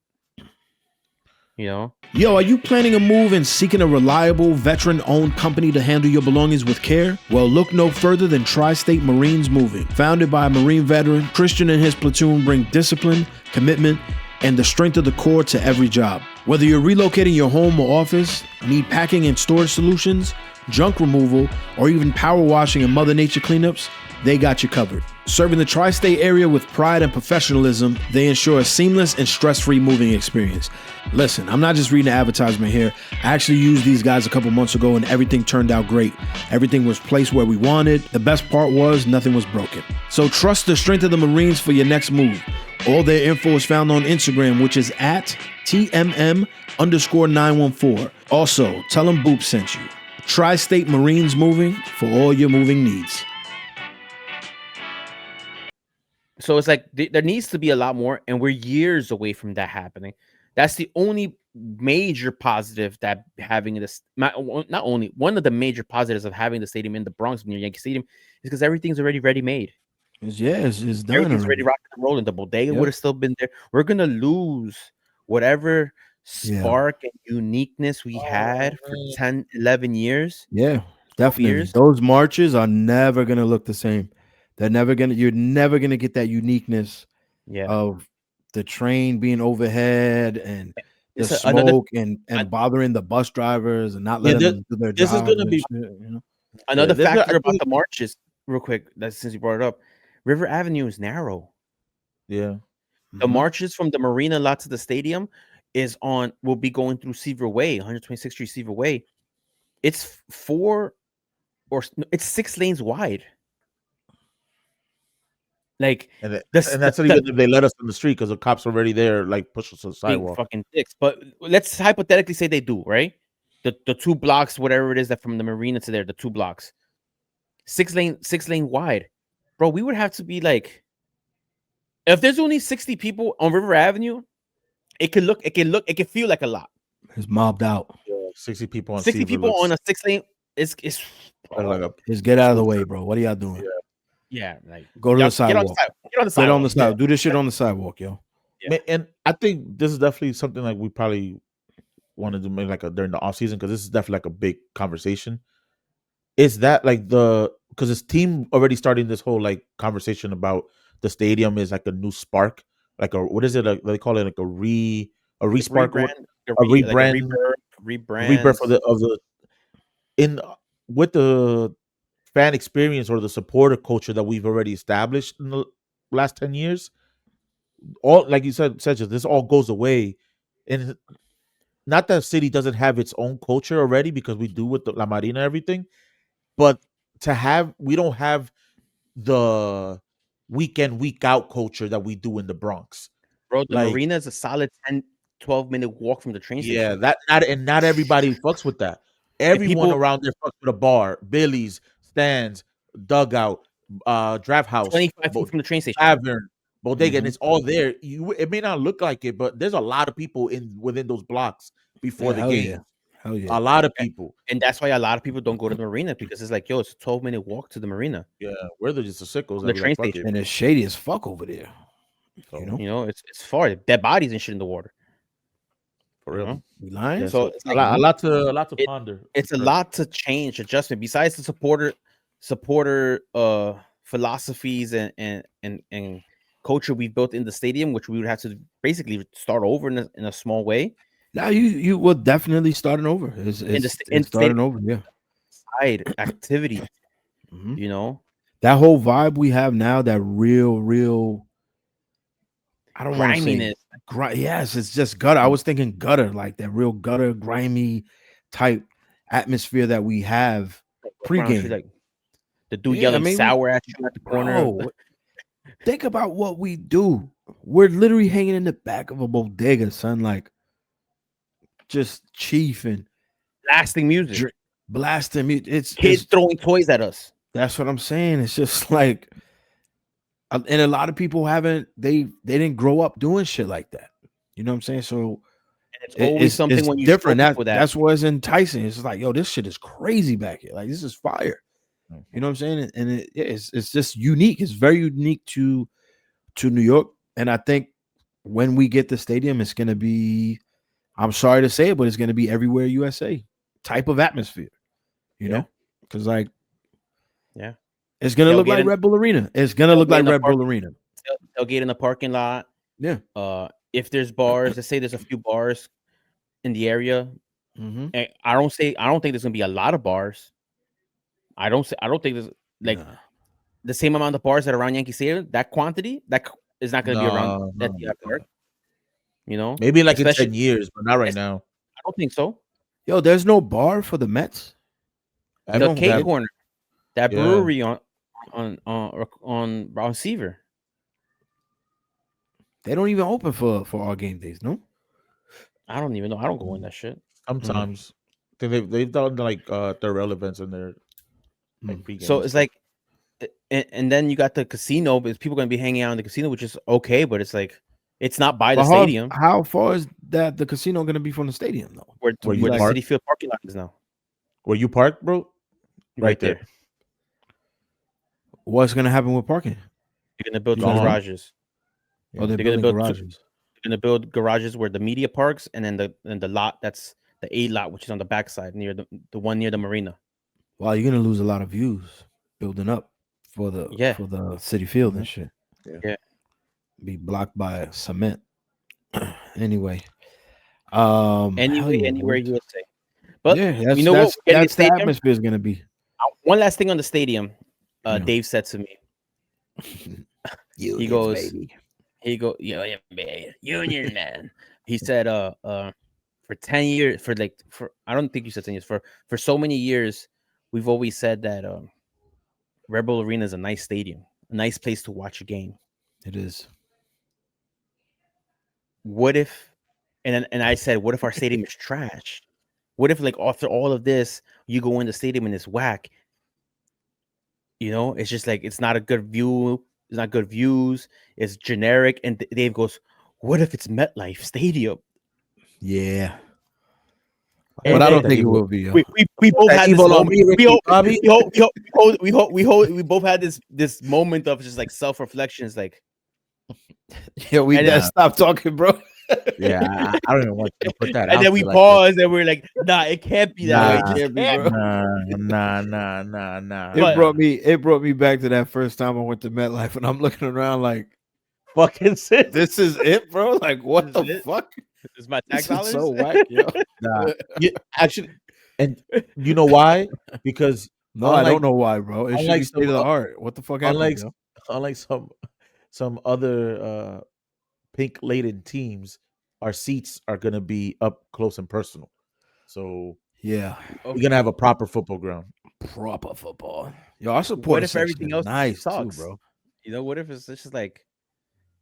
You know? Yo, are you planning a move and seeking a reliable, veteran-owned company to handle your belongings with care? Well, look no further than Tri-State Marines Moving. Founded by a Marine veteran, Christian and his platoon bring discipline, commitment, and the strength of the core to every job. Whether you're relocating your home or office, need packing and storage solutions, junk removal, or even power washing and Mother Nature cleanups, they got you covered. Serving the tri-state area with pride and professionalism, they ensure a seamless and stress-free moving experience. Listen, I'm not just reading an advertisement here. I actually used these guys a couple months ago and everything turned out great. Everything was placed where we wanted. The best part was nothing was broken. So trust the strength of the Marines for your next move. All their info is found on Instagram, which is at TMM_914. Also, tell them Boop sent you. Tri-State Marines Moving for all your moving needs. So it's like there needs to be a lot more, and we're years away from that happening. That's the only major positive that having this, not only one of the major positives of having the stadium in the Bronx near Yankee Stadium is because everything's already ready made. It's done. Everything's already rocking and rolling. The bodega would have still been there. We're gonna lose whatever spark and uniqueness we had for 10, 11 years. Yeah, definitely. Those marches are never gonna look the same. You're never gonna get that uniqueness of the train being overhead and the smoke and bothering the bus drivers and not letting them do their job. This is gonna be another factor about the marches, real quick. That since you brought it up, River Avenue is narrow. Yeah, the marches from the marina lot to the stadium will be going through Seaver Way, 126th Street Seaver Way. It's 6 lanes wide. Like, and that's even if they let us on the street because the cops are already there, like push us to the sidewalk. Fucking dicks. But let's hypothetically say they do, right? The 2 blocks, whatever it is, that from the marina to there, the 2 blocks, 6 lane wide, bro. We would have to be like, if there's only 60 people on River Avenue, it could feel like a lot. It's mobbed out. 60 people on 60 people on a 6 lane. It's just get out of the way, bro. What are y'all doing? Yeah, like go to the sidewalk. Get on the sidewalk. Get on the sidewalk. Do this shit on the sidewalk, yo. Yeah. And I think this is definitely something like we probably wanted to make during the off season, because this is definitely like a big conversation. Is that like because this team already starting this whole like conversation about the stadium is like a new spark, like what is it? They call it like a respark, rebirth with the fan experience or the supporter culture that we've already established in the last 10 years. All, like you said, Sanchez, this all goes away. And not that city doesn't have its own culture already, because we do with the La Marina and everything, but we don't have the week in, week out culture that we do in the Bronx. Bro, the marina is a solid 10-12 minute walk from the train station. Yeah, not everybody fucks with that. Everyone around there fucks with a bar, Billy's, Stands, Dugout, Draft House, 25 feet from the train station, Tavern, Bodega, and it's all there. It may not look like it, but there's a lot of people within those blocks before the game. Hell yeah. A lot of people. And that's why a lot of people don't go to the marina, because it's like, yo, it's a 12-minute walk to the marina. Yeah, we're just the sickos. The train station. And it's shady as fuck over there. So, it's far. Dead bodies and shit in the water. For real. We lying? Yeah, so it's like a lot to ponder. It's a lot to change, adjustment. Besides the supporter philosophies and culture we've built in the stadium, which we would have to basically start over in a small way. Now you will definitely starting over. It's starting over. Yeah. Side activity, Mhm. you know, That whole vibe we have now, that real. I don't want to say griminess. yes, it's just gutter. I was thinking gutter, like that real gutter, grimy type atmosphere that we have pregame. Like the dude Yeah, I yelling mean, sour at you at the corner. bro, think about what we do. We're literally hanging in the back of a bodega, son, like just chiefing, Blasting music. blasting me. Kids it's throwing toys at us. That's what I'm saying. It's just like, and a lot of people haven't. They didn't grow up doing shit like that. You know what I'm saying? So And it's always something when you different. show people that. That's what's enticing. It's just like, yo, this shit is crazy back here. Like, this is fire. You know what I'm saying? And it's just unique. It's very unique to New York. And I think when we get the stadium, it's gonna be, I'm sorry to say it, but it's gonna be everywhere USA type of atmosphere. You know? Because like, yeah, it's gonna look like Red Bull Arena. It's gonna look like Red Bull Arena. They'll get in the parking lot. Yeah. If there's bars, let's say there's a few bars in the area. And I don't think there's gonna be a lot of bars. I don't think there's like the same amount of bars that are around Yankee Stadium. That quantity that is not gonna be around that park. You know, maybe like in 10 years, but not right now. I don't think so. Yo, there's no bar for the Mets. The K Corner, that brewery on Seaver. They don't even open for our game days, no? I don't even know. I don't go in that shit. Sometimes they've done like Thurl events in there. Like so it's like, and then you got the casino, but people gonna be hanging out in the casino, which is okay, but it's like it's not by the stadium. How far is that the casino gonna be from the stadium though? Where the City Field parking lot is now. Where you park, bro? Right there. What's gonna happen with parking? They're gonna build garages. Oh, they're gonna build garages. They're gonna build garages where the media parks, and then the lot that's the A lot, which is on the backside near the one near the marina. Wow, you're gonna lose a lot of views building up for the City Field and shit. Yeah. Be blocked by cement. Anyway. Anywhere you would say. But yeah, you know what? That's the atmosphere is gonna be. One last thing on the stadium. Dave said to me. He goes, yeah, man, Union man. He said, for 10 years, I don't think you said 10 years, for so many years, we've always said that Red Bull Arena is a nice stadium, a nice place to watch a game. It is. What if, and I said, what if our stadium is trash? What if, like, after all of this, you go in the stadium and it's whack? You know, it's just like, it's not a good view. It's not good views. It's generic. And Dave goes, what if it's MetLife Stadium? Yeah. But I don't think it will be. We both had this moment. We both had this moment of just like self-reflection. It's like, yeah, we gotta stop talking, bro. Yeah, I don't even want to put that. And then we paused and we're like, nah, it can't be that way. Nah. It brought me back to that first time I went to MetLife, and I'm looking around like, fucking shit. This is it, bro. Like, what the fuck? This is my tax dollars. So whack, yo. Nah, actually, and you know why? Because I don't know why, bro. It should be state of the art. What the fuck happened? Unlike some other pink laden teams, our seats are gonna be up close and personal. So yeah, we're gonna have a proper football ground. Proper football. Yo, I support. What if everything else nice sucks, too, bro? You know, what if it's just like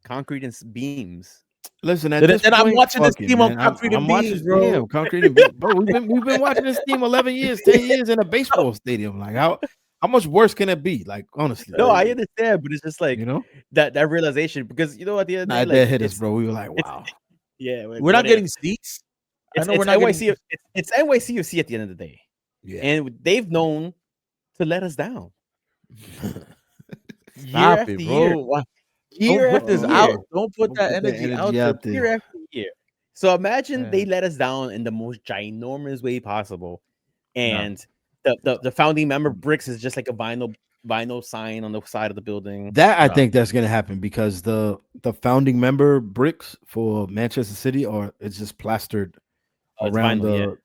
concrete and beams? Listen, at this point, I'm watching this team on concrete and beams, bro. Yeah, concrete and beams, bro. We've been watching this team 11 years, 10 years in a baseball stadium. Like, how much worse can it be? Like, honestly. No, I understand, but it's just like, you know, that realization, because, you know, at the end of the day, hit us, bro. We were like, wow. Yeah, we're not getting seats. It's NYCFC at the end of the day. Yeah, and they've known to let us down. Stop it, bro. Don't put this out. Don't put that energy out there. Year after year. So imagine they let us down in the most ginormous way possible, and the founding member bricks is just like a vinyl sign on the side of the building. That I think that's gonna happen because the founding member bricks for Manchester City it's just plastered it's around vinyl,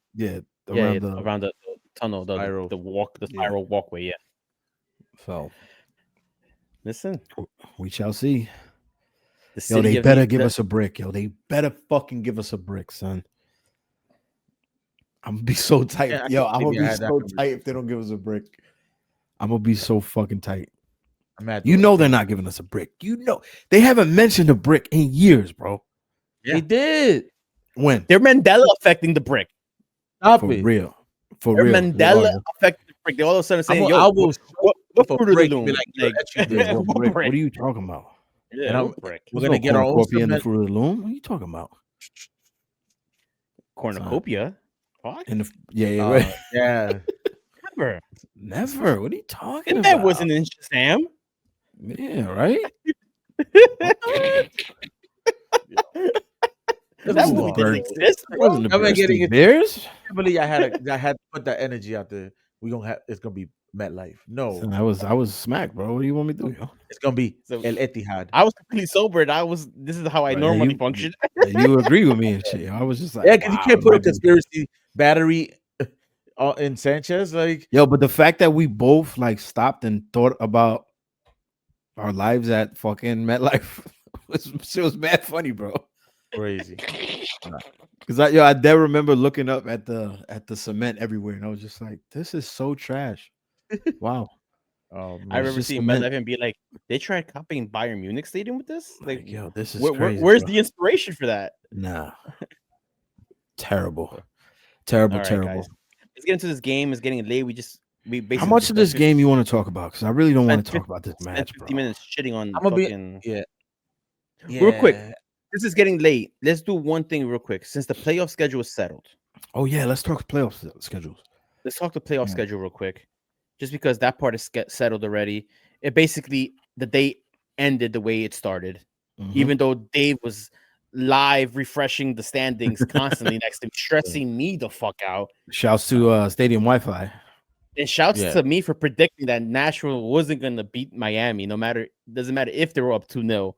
around the tunnel, Spiral. the spiral walkway. Yeah. So Listen, we shall see. the Yo, city they of better New- give the- us a brick. Yo, they better fucking give us a brick, son. I'm gonna be so tight. Yeah, I Yo, can't I'm believe gonna you be had that so conversation. tight if they don't give us a brick. I'm gonna be so fucking tight. I'm mad You though. know they're not giving us a brick. You know they haven't mentioned a brick in years, bro. Yeah. They did. When? They're Mandela affecting the brick. Stop For it. real. For They're real. Mandela affecting the brick. They all of a sudden saying, I will what for Fruit of the brick, Loom? be like, yo, that's you, Yeah, brick. what brick? What are you talking about? Yeah, And what brick? we're There's gonna no get our own cornucopia in the cement. Fruit of the Loom. What are you talking about? Cornucopia? What? In the right. Yeah. Never. Never. What are you talking And about? that wasn't in Shazam. Yeah, right. Let's That move movie on. didn't exist. That wasn't the I'm not getting Thirsty it. Bears. I believe I had to put that energy out there. It's gonna be MetLife. No, Son, I was smacked, bro. What do you want me to do, yo? it's gonna be So- El Etihad. I was completely sober, and this is how I Right, normally you- function. You agree with me and shit. I was just like, Yeah, because you wow, can't it put a might be- conspiracy battery in Sanchez. Like, Yo, but the fact that we both like stopped and thought about our lives at fucking MetLife was mad funny, bro. crazy. Because I dare remember looking up at the cement everywhere, and I was just like, this is so trash. Wow. Oh, man. I remember just seeing cement. MetLife and be like, they tried copying Bayern Munich Stadium with this? Like, yo, this is where's crazy. the inspiration for that? Nah. Terrible. All Terrible, right, terrible. guys. Let's get into this game. It's getting late. We basically How much of this discussed game you want to talk about? Because I really don't want to spent talk about this spent match, 50 bro. minutes shitting on I'm gonna be fucking... yeah. Real quick. This is getting late. Let's do one thing real quick. Since the playoff schedule is settled, Oh yeah, let's talk playoff schedules. let's talk the playoff Yeah. schedule real quick. Just because that part is settled already. It basically, the day ended the way it started. Mhm. Even though Dave was live refreshing the standings constantly next to me, stressing me the fuck out. Shouts to Stadium Wi-Fi. And shouts Yeah. to me for predicting that Nashville wasn't gonna beat Miami, doesn't matter if they were up 2-0.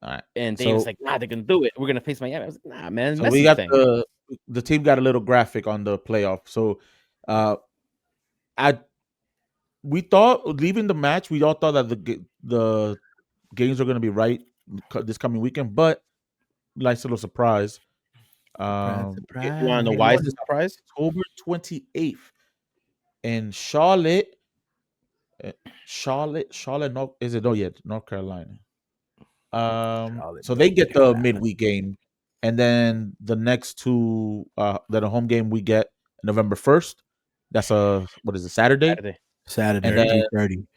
All right. And Dave was So- like, nah, they're gonna do it. We're gonna face Miami. I was like, nah, man. So Messi's we got thing. the team got a little graphic on the playoff. So we thought leaving the match, we all thought that the games are going to be right this coming weekend, but nice little surprise. You want to Surprise. know why it's a surprise? October 28th in Charlotte. North, is it? Oh yeah, North Carolina. Charlotte, So they North get the Carolina. midweek game, and then the next two, then a home game we get November 1st. That's Saturday. Saturday, And then 3:30.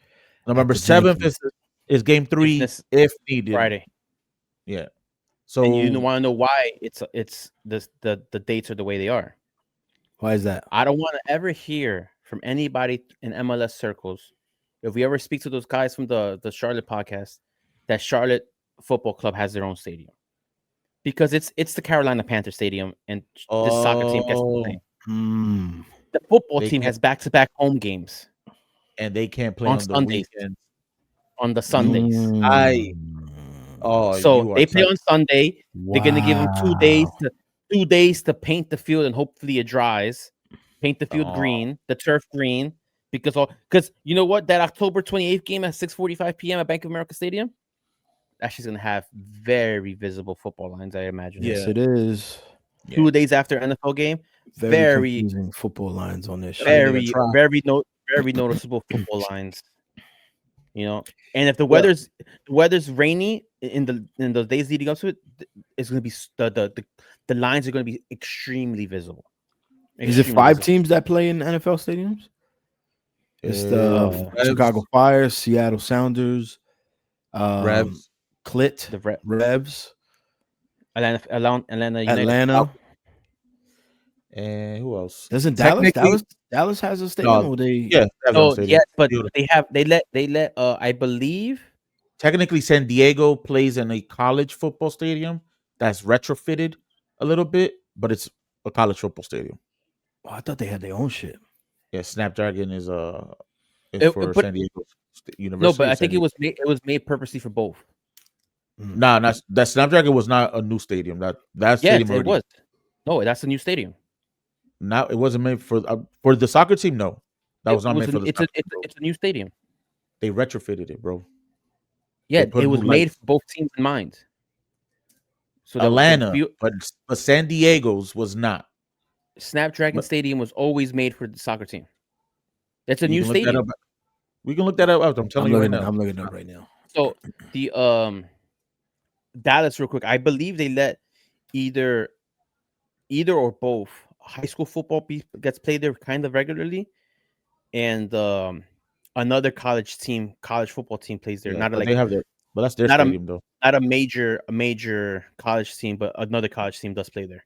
November the 7th Yankees. is game 3 this- if needed. Friday. Yeah. So And you want to know why it's the dates are the way they are. Why is that? I don't want to ever hear from anybody in MLS circles, if we ever speak to those guys from the Charlotte podcast, that Charlotte Football Club has their own stadium, because it's the Carolina Panther Stadium, and this soccer team gets to play. Hmm. The football They team can't- has back-to-back home games and they can't play on on the Sundays. weekend. on the Sundays. Oh, So you are they play such- on Sunday. They're gonna give them 2 days Wow. 2 days to paint the field, and hopefully it dries. Paint the field Oh. green, the turf green, because you know what? That October 28th game at 6:45 p.m. at Bank of America Stadium, actually going to have very visible football lines, I imagine. Yes, Yeah. it is. 2 days after NFL game, Very, Very- confusing football lines on this shit. Very- very noticeable football lines. You know, and if the weather's rainy in the days leading up to it, it's going to be the lines are going to be extremely visible. Is it Extremely 5 visible. teams that play in NFL stadiums? It's the Revs. Chicago Fire, Seattle Sounders, Revs. Clit, The Revs, Atlanta United. Atlanta. And who else? Doesn't Technically- Dallas has a stadium? Or they Yeah. that's what I'm Oh saying. yeah, but Beautiful. they let I believe Technically, San Diego plays in a college football stadium that's retrofitted a little bit, but it's a college football stadium. Oh, I thought they had their own shit. Yeah, Snapdragon is It- for but- San Diego University. no, but I of San think it was made purposely for both. Nah, that Snapdragon was not a new stadium. That Yes, stadium it already, was. No, that's a new stadium. Now it wasn't made for the soccer team. No, that was not made for the. It's a new stadium. They retrofitted it, bro. Yeah, put it was new made lights. for both teams in mind. So Atlanta, but San Diego's was not. Snapdragon But- Stadium was always made for the soccer team. It's a You new can look that stadium. up. We can look that up. I'm telling you right now. I'm looking it up right now. So the Dallas, real quick, I believe they let either or both high school football gets played there kind of regularly, and another college football team plays there. Yeah, Not but like they have their, but that's their not stadium though. not a major college team, but another college team does play there.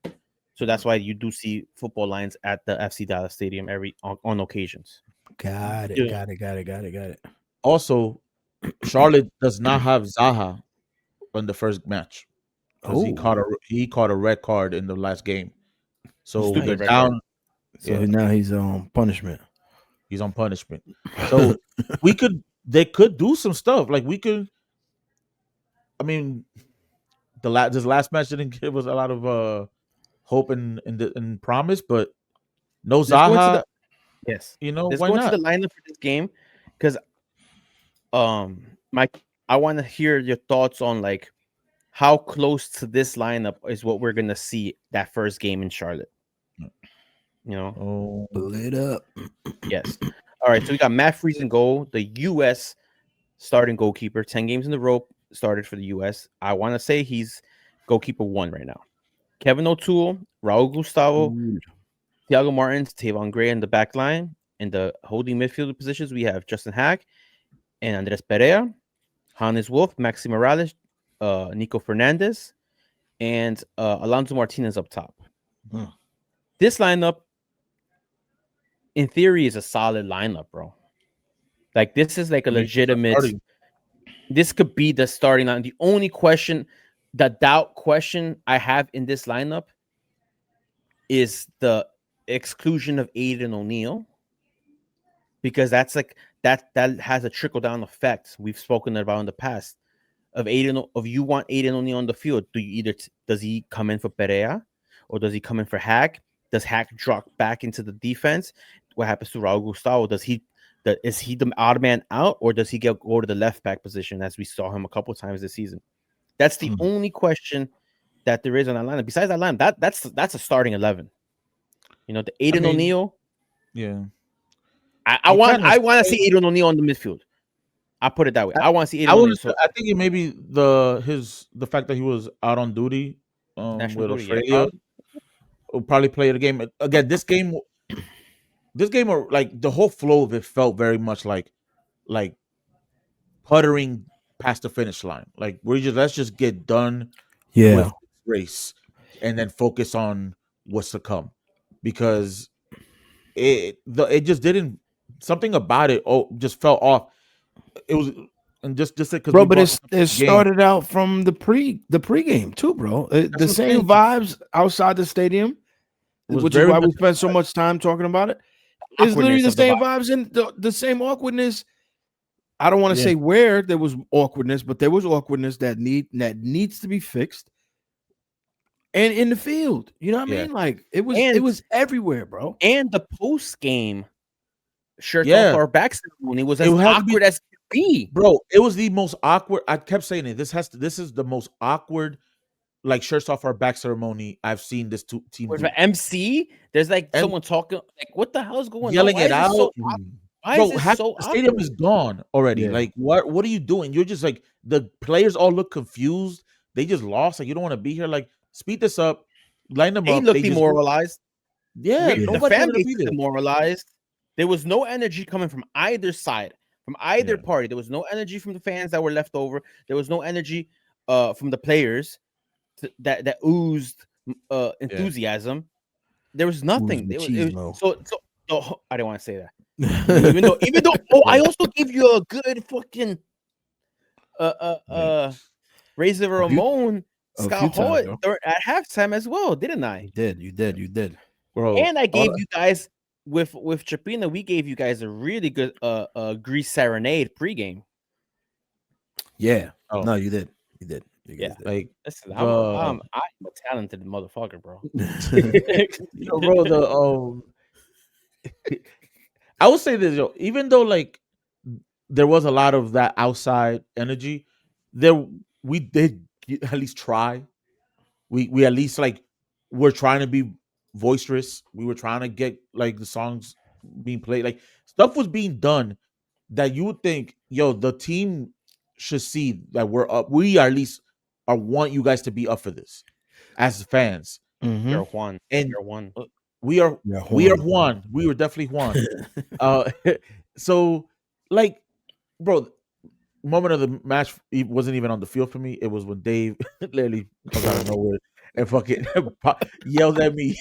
So that's why you do see football lines at the FC Dallas Stadium on occasions. Got it. Yeah. Got it. Also, Charlotte does not have Zaha on the first match because he caught a red card in the last game. So Stupid they're red down. card. So now he's on punishment. He's on punishment. So they could do some stuff. Like we could. I mean, this last match didn't give us a lot of hope and promise, but no Zaha. Yes, You know, let's why go not? into the lineup for this game because Mike, I want to hear your thoughts on like how close to this lineup is what we're gonna see that first game in Charlotte. You know, Split up. yes. All right, so we got Matt Freese in goal, the U.S. starting goalkeeper, 10 games in a row started for the U.S. I want to say he's goalkeeper 1 right now. Kevin O'Toole, Raul Gustavo, Thiago Martins, Tavon Gray in the back line. In the holding midfielder positions, we have Justin Hack and Andres Perea, Hannes Wolf, Maxi Morales, Nico Fernandez, and Alonso Martinez up top. This lineup, in theory, is a solid lineup, bro. Like, this is like a legitimate... This could be the starting line. The only question, the doubt question I have in this lineup is the exclusion of Aiden O'Neill, because that's like that has a trickle down effect. We've spoken about in the past of you want Aiden O'Neill on the field. Do you does he come in for Perea or does he come in for Hack? Does Hack drop back into the defense? What happens to Raul Gustavo? Is he the odd man out, or does he go to the left back position as we saw him a couple of times this season? That's the only question that there is on that lineup. Besides that lineup, that's a starting 11. You know, the Aiden O'Neill. Yeah, I want to see Aiden O'Neill on the midfield. I put it that way. I want to see Aiden O'Neill. I think it may be the fact that he was out on duty with Australia will probably play the game again. This game, or like the whole flow of it felt very much like puttering past the finish line. Like let's just get done with this race and then focus on what's to come, because it just didn't, something about it just fell off. It was, and just because, bro, but it started out from the pregame too, bro. The same vibes outside the stadium, which is why we spent so much time talking about it. It's literally the same vibes and the same awkwardness. I don't want to say where there was awkwardness, but there was awkwardness that needs to be fixed. And in the field, you know what I mean? Like it was everywhere, bro. And the post game shirts off our back ceremony was as awkward as could be, bro. It was the most awkward. I kept saying it. This is the most awkward, like, shirts off our back ceremony I've seen this team do. For MC, there's like someone talking, like, what the hell is going on? Yelling it out. Bro, the stadium is gone already. Yeah. Like, what are you doing? You're just like, the players all look confused. They just lost. Like, you don't want to be here. Like, speed this up, line them up. They look demoralized. The fan base demoralized. There was no energy coming from either side, from either party. There was no energy from the fans that were left over. There was no energy from the players that oozed enthusiasm. There was nothing. So I didn't want to say that. even though I also gave you a good fucking Razor Ramon Scott Hoyt at halftime as well, didn't I? You did. Bro, and I gave you guys with Chapina, we gave you guys a really good Grease serenade pregame. Yeah. No, you did. Yeah. Like, Listen, I'm the a talented motherfucker, bro. bro, I would say this, even though like there was a lot of that outside energy, there we did at least try. We at least like we're trying to be boisterous. We were trying to get like the songs being played. Like stuff was being done that you would think, the team should see that we're up. We at least want you guys to be up for this as fans. Mm-hmm. You're one. And You're one. we are Juan. one. We were definitely one. So like, bro, moment of the match wasn't even on the field for me. It was when Dave literally comes out of nowhere and fucking yells at me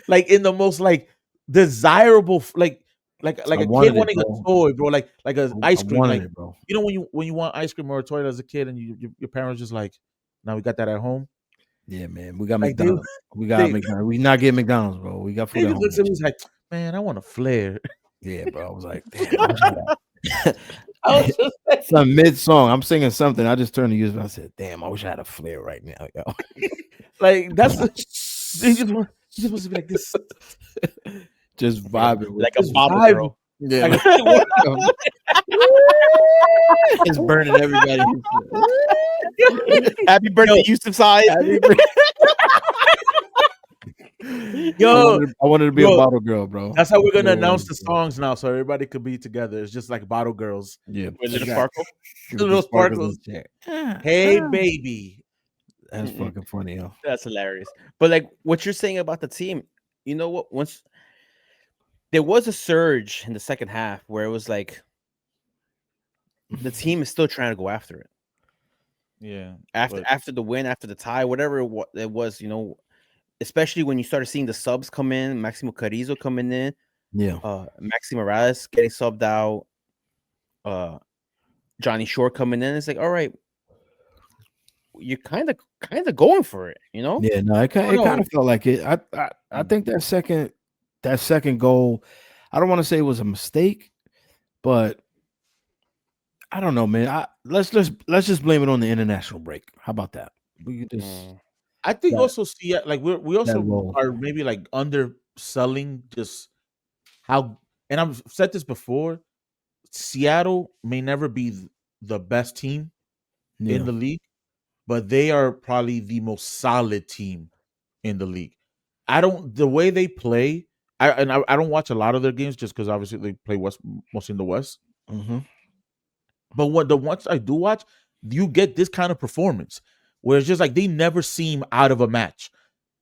like in the most like desirable like a kid wanting a toy, bro. Like a ice cream. Like it, bro. you know when you want ice cream or a toy as a kid and your parents just like, now we got that at home. Yeah, man. We got Like, McDonald's. We got McDonald's. We not getting McDonald's, bro. We got food at home. Looks at me, he's like, man, I want a flare. Yeah, bro. I was like, damn. I was just some mid song. I'm singing something. I just turned to Yousef. I said, damn, I wish I had a flare right now, yo. Like that's he just wants to be like this. Just vibing with like a bottle girl. Yeah. It's burning everybody. Happy birthday, Yousef's eyes. Yo, I wanted to be a bottle girl, bro. That's how we're gonna announce the songs now, so everybody could be together. It's just like bottle girls. Yeah, with little sparkle. Little sparkles. Hey, baby. That's fucking funny, yo. That's hilarious. But like what you're saying about the team, you know what? Once there was a surge in the second half where it was like the team is still trying to go after it. Yeah. After the win, after the tie, whatever it was, especially when you started seeing the subs come in, Maximo Carrizo coming in, Maxi Morales getting subbed out, Johnny Shore coming in. It's like, all right, you're kind of going for it, Yeah, no, it kind of felt like it. I think that second goal, I don't want to say it was a mistake, but I don't know, man. Let's just blame it on the international break. How about that? We could just. I think also see like we also are maybe like underselling just how, and I've said this before, Seattle may never be the best team in the league, but they are probably the most solid team in the league. The way they play, I don't watch a lot of their games just because obviously they play mostly in the West. Mm-hmm. But once I do watch, you get this kind of performance where it's just like they never seem out of a match.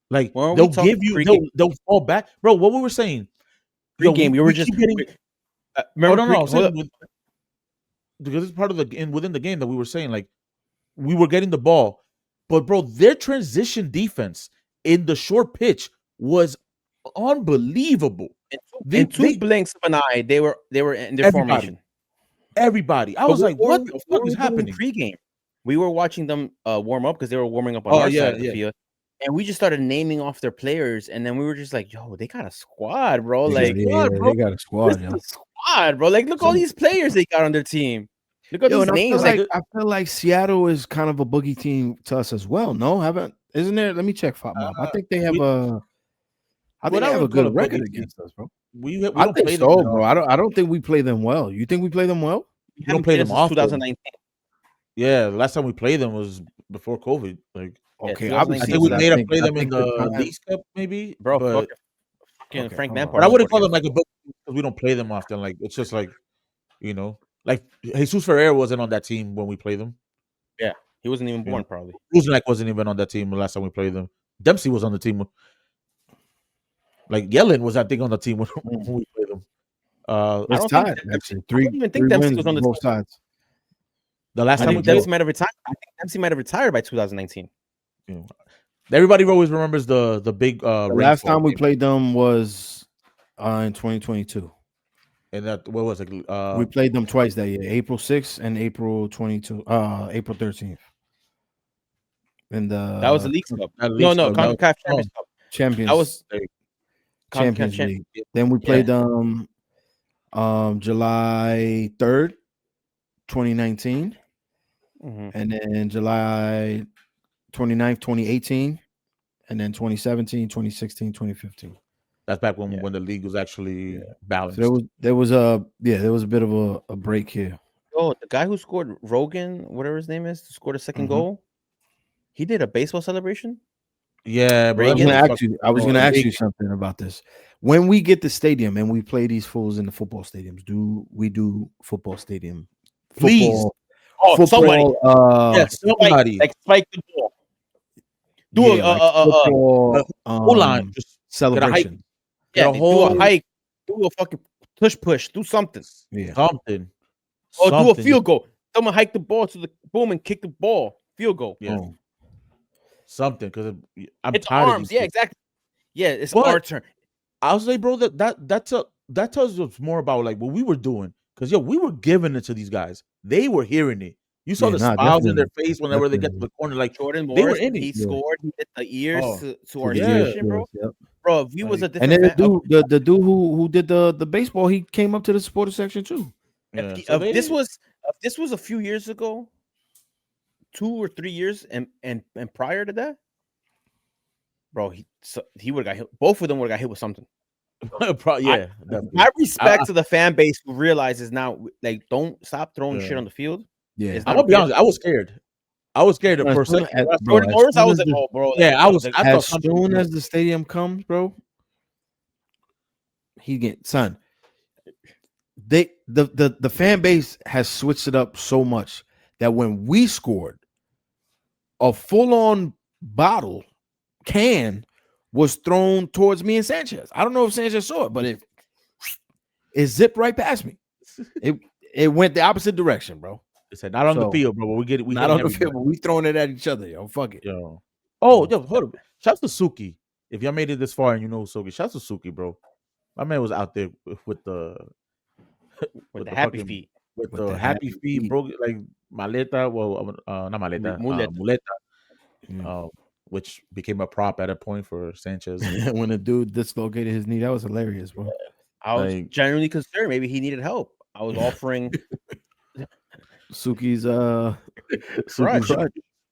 Like they'll give you, they'll fall back, bro. What we were saying, pre-game, we were just getting. Because it's part of within the game that we were saying, like we were getting the ball, but bro, their transition defense in the short pitch was unbelievable. In two blinks of an eye, they were in their formation. Everybody, I was like, "What the fuck is happening?" Pre-game, we were watching them warm up because they were warming up on our side of the field, and we just started naming off their players, and then we were just like, "Yo, they got a squad, bro! They got a squad, squad, bro! Like, look all these players they got on their team. Look at these names. I feel like Seattle is kind of a boogie team to us as well. No, isn't there? Let me check FOTMob. I think they have a good record against us, bro. I think so, bro. I don't think we play them well. You think we play them well? We don't play them off 2019. Yeah, the last time we played them was before COVID. Like, okay, I think we made them play them in the League Cup, maybe, bro. But Frank Lampard. But I wouldn't call them like a book because we don't play them often. Like it's just like, like Jesus Ferreira wasn't on that team when we played them. Yeah, he wasn't even born, probably. Uznak wasn't even on that team the last time we played them. Dempsey was on the team. Like Yellen was, I think, on the team when we played them. It's tied, actually. I don't even think Dempsey was on the both sides. The last time Dempsey might have retired. I think Dempsey might have retired by 2019. Everybody always remembers the big. The last time we played them was in 2022. And what was it? We played them twice that year, April 6th and April 22. April 13th. And that was the League Cup. No, CONCACAF Champions Cup. Champions. That was Champions League. Then we played them July 3rd, 2019. And then July 29th, 2018, and then 2017, 2016, 2015. That's back when the league was actually balanced. So there was a bit of a break here. Oh, the guy who scored Rogan, whatever his name is, scored a second goal. He did a baseball celebration. Yeah, bro. I was gonna ask you something about this. When we get the stadium and we play these fools in the football stadiums, do we do football stadium? Please. Somebody. Somebody. Like spike the ball. Do Hold on. Just celebration. Do a hike. Do a fucking push. Do something. Yeah. Something. Or do a field goal. Someone hike the ball to the boom and kick the ball. Field goal. Yeah. Something, because it's tired arms. Yeah, exactly. Yeah, it's our turn. I'll say, bro, that tells us more about like what we were doing. Because we were giving it to these guys. They were hearing it. You saw the smiles in their face whenever they get to the corner. Like Jordan Morris, they were in it. He scored. He hit the ears to our station, bro. Yep. Bro, if he was a different and then the dude who did the baseball, he came up to the supporter section too. Yeah. This was a few years ago, 2 or 3 years, and prior to that, bro, he would have got hit. Both of them would have got hit with something. My respect to the fan base who realizes now, like, don't stop throwing shit on the field. Yeah, I'm gonna be honest. I was scared. I was scared at first. I was like, oh, bro. Yeah, I was. As soon as the stadium comes, bro, he get son. The fan base has switched it up so much that when we scored, a full-on bottle can was thrown towards me and Sanchez. I don't know if Sanchez saw it, but it zipped right past me. It went the opposite direction, bro. It said not on the field, bro. But we get it. We not on the field, but we throwing it at each other, yo. Fuck it, yo. Oh, yo, hold up. Shouts to Suki. If y'all made it this far and you know Suki, shouts to Suki, bro. My man was out there with the happy feet. With the happy feet, bro. Like maleta, well, not maleta, muleta. Which became a prop at a point for Sanchez. When the dude dislocated his knee, that was hilarious, bro. I was genuinely concerned. Maybe he needed help. I was offering Suki's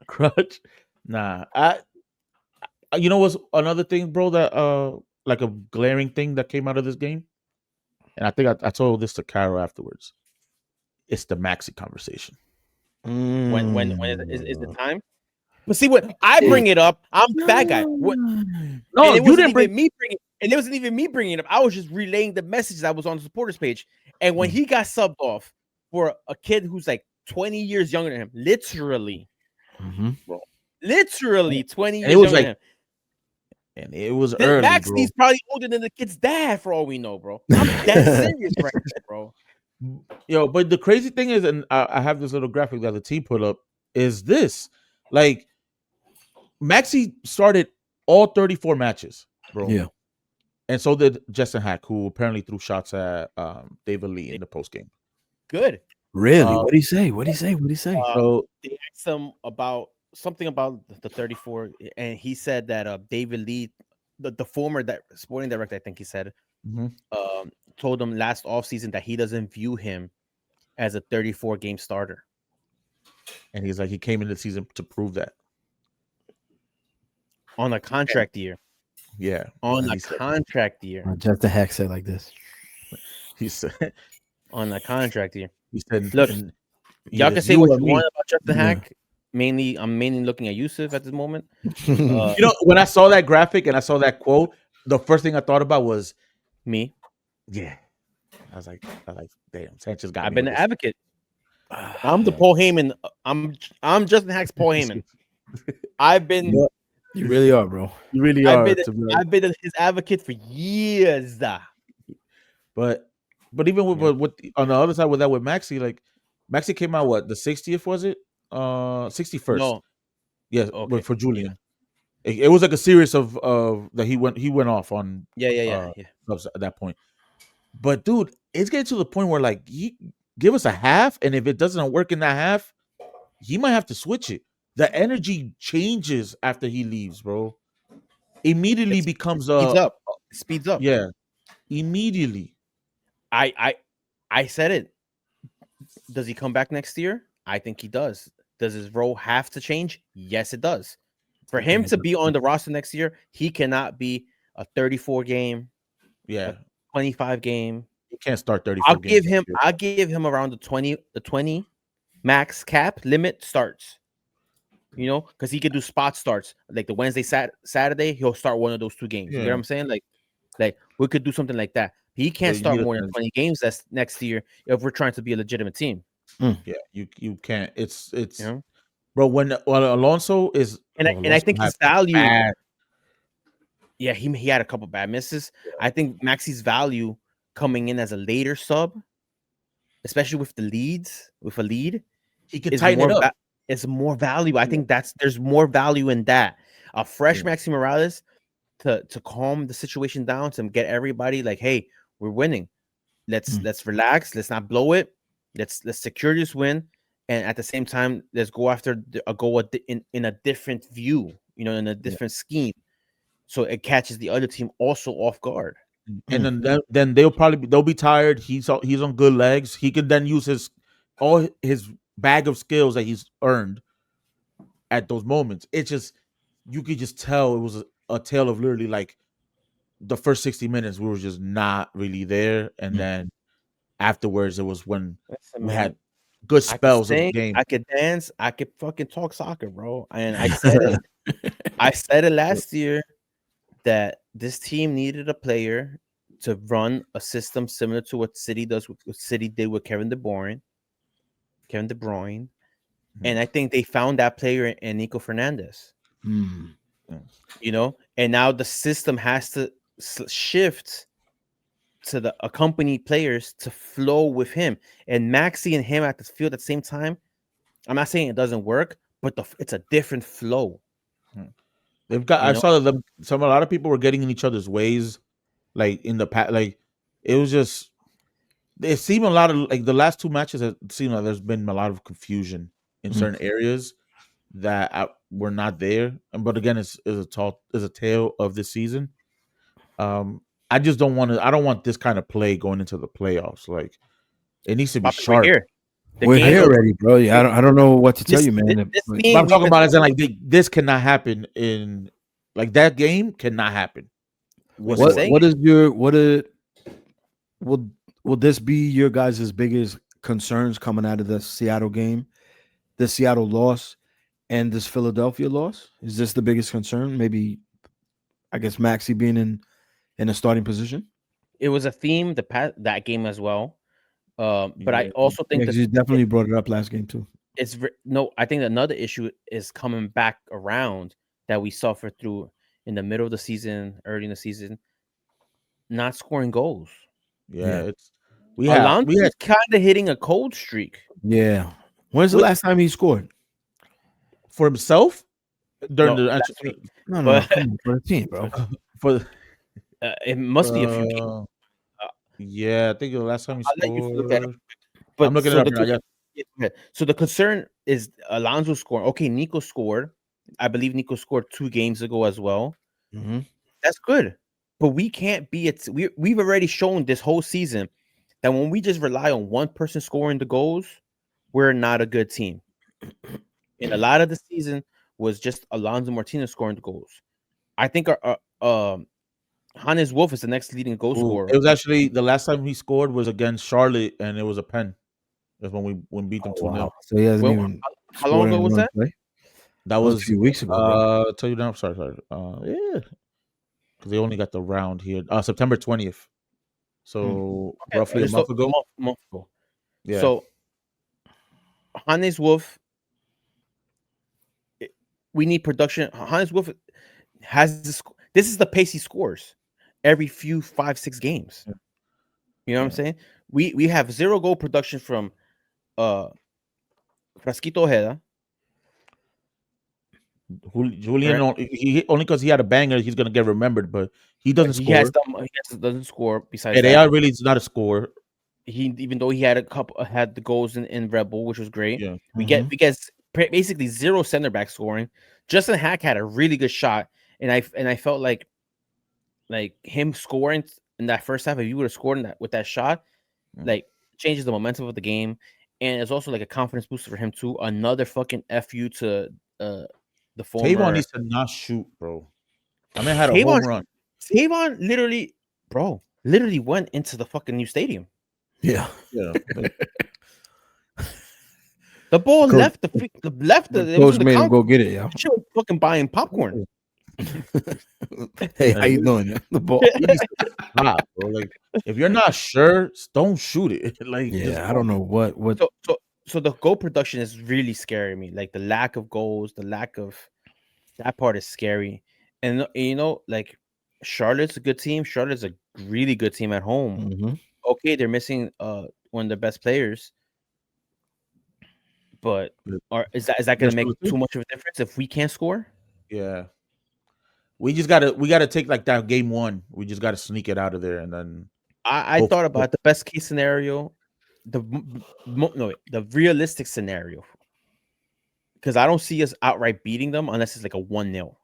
crutch. Nah, you know what's another thing, bro? That like a glaring thing that came out of this game, and I think I told this to Carol afterwards. It's the Maxi conversation. When is the time? But see, what I bring it up, I'm that guy. No, you didn't bring me bringing. And it wasn't even me bringing it up. I was just relaying the message that was on the supporters page. And when he got subbed off for a kid who's like 20 years younger than him, literally, bro, literally 20 years younger than him. And it was early, Maxi's probably older than the kid's dad, for all we know, bro. I'm that serious right now, bro. Yo, but the crazy thing is, and I have this little graphic that the team put up, is this. Like, Maxi started all 34 matches, bro. Yeah. And so did Justin Hack, who apparently threw shots at David Lee in the post game. Good. Really? What did he say? So they asked him about something about the 34, and he said that David Lee, the former sporting director, I think he said, told him last offseason that he doesn't view him as a 34 game starter. And he's like, he came into the season to prove that. On a contract year. Yeah. On a contract year. Justin Hack said like this. He said on a contract year. He said, look, y'all can say what you want about Justin Hack. Mainly, I'm mainly looking at Yousef at this moment. You know, when I saw that graphic and I saw that quote, the first thing I thought about was me. Yeah. I was like, damn, Sanchez got I've been an advocate. I'm the Paul Heyman. I'm Justin Hack's Paul Heyman. I've been. You really are, bro. You really are. I've been his advocate for years. But even with on the other side with Maxi, like Maxi came out the 60th, was it? 61st. No. Yeah, okay. For Julian. It was like a series of that he went off on. Yeah. At that point. But dude, it's getting to the point where like he give us a half, and if it doesn't work in that half, he might have to switch it. The energy changes after he leaves, bro. Immediately becomes speeds up. Yeah, immediately. I said it. Does he come back next year? I think he does. Does his role have to change? Yes, it does. For him to be on the roster next year, he cannot be a 34 game, Yeah, 25 game. he can't start 34 games. I'll give him around the 20 max cap limit starts. You know, because he could do spot starts like the Wednesday, Saturday. He'll start one of those 2 games. You get what I'm saying? Like we could do something like that. He can't start more than 20 games that's next year if we're trying to be a legitimate team. Yeah, you can't. It's you know? Bro. When Alonso is and I think his value. Yeah, he had a couple bad misses. Yeah. I think Maxi's value coming in as a later sub, especially with the leads, with a lead, he can tighten it up. It's more value. I think there's more value in that. A fresh Maxi Morales to calm the situation down, to get everybody like, hey, we're winning. Let's relax. Let's not blow it. Let's secure this win, and at the same time, let's go after a goal in a different view. You know, in a different scheme, so it catches the other team also off guard. And then they'll be tired. He's on good legs. He can then use all his bag of skills that he's earned at those moments. It's just, you could just tell it was a tale of literally like the first 60 minutes we were just not really there, and then afterwards it was when we had good spells of the game. I could dance, I could fucking talk soccer, bro. And I said it. I said it last year that this team needed a player to run a system similar to what City does. What City did with Kevin De Bruyne. And I think they found that player in Nico Fernandez. You know, and now the system has to shift to the accompanied players to flow with him. And Maxi and him at the field at the same time, I'm not saying it doesn't work, but it's a different flow. They've got. I saw them. A lot of people were getting in each other's ways, like in the past. Like it was just. It seemed a lot of like the last 2 matches. It seemed like there's been a lot of confusion in certain areas that were not there. But again, it's a tale of this season. I just don't want to. I don't want this kind of play going into the playoffs. Like it needs to be sharp. We're here already, bro. Yeah, I don't know what to tell you, man. What I'm talking about is that like this cannot happen in like that game cannot happen. Will this be your guys' biggest concerns coming out of the Seattle game, the Seattle loss, and this Philadelphia loss? Is this the biggest concern? Maybe, I guess Maxi being in a starting position. It was a theme that game as well. But I also think that you definitely brought it up last game too. I think another issue is coming back around that we suffered through in the middle of the season, early in the season, not scoring goals. Yeah. Alonso's kind of hitting a cold streak. Yeah. When's the last time he scored for himself? During for the team, bro. It must be a few games. Yeah, I think the last time he scored. But I'm looking at it. So the concern is Alonso scoring. Okay, Nico scored. I believe Nico scored 2 games ago as well. That's good, but we can't be it. We've already shown this whole season that when we just rely on one person scoring the goals, we're not a good team. And a lot of the season was just Alonso Martinez scoring the goals. I think our Hannes Wolf is the next leading goal scorer. It was actually the last time he scored was against Charlotte, and it was a pen. That's when we beat them 2-0. Wow. So he hasn't even. How long ago was that? That was a few weeks ago. I'll tell you now. Sorry. Yeah, because they only got the round here. September 20th. So roughly a month ago. Yeah. So Hannes Wolf, we need production. Hannes Wolf has this. This is the pace he scores every 5-6 games. You know what I'm saying? We have 0 goal production from Frasquito Ojeda. Julian, he only because he had a banger, he's gonna get remembered, but he doesn't score. He doesn't score. Besides, AR really is not a scorer. Even though he had had the goals in Red Bull, which was great. Yeah. We get basically 0 center back scoring. Justin Hack had a really good shot, and I felt like him scoring in that first half. If you would have scored with that shot, like changes the momentum of the game, and it's also like a confidence booster for him too. Another fucking FU to the Tavon former needs to not shoot, bro. I mean, had a home run. Tavon literally went into the fucking new stadium. Yeah. Yeah, The ball Coach- left the left. The It was coach in the made him concrete. go get it, yo. Shit was fucking buying popcorn. Hey, how you doing? Yeah? The ball. he needs to stop, bro. Like, if you're not sure, don't shoot it. Like, just Yeah, I don't know what. So the goal production is really scaring me. Like the lack of goals, the lack of that part is scary. And you know, like Charlotte's a good team. Charlotte's a really good team at home. Mhm. Okay, they're missing one of their best players, but is that going to make too much of a difference if we can't score? Yeah, we gotta take like that game one. We just gotta sneak it out of there, and then I thought about the best case scenario, the realistic scenario, because I don't see us outright beating them unless it's like a 1-0.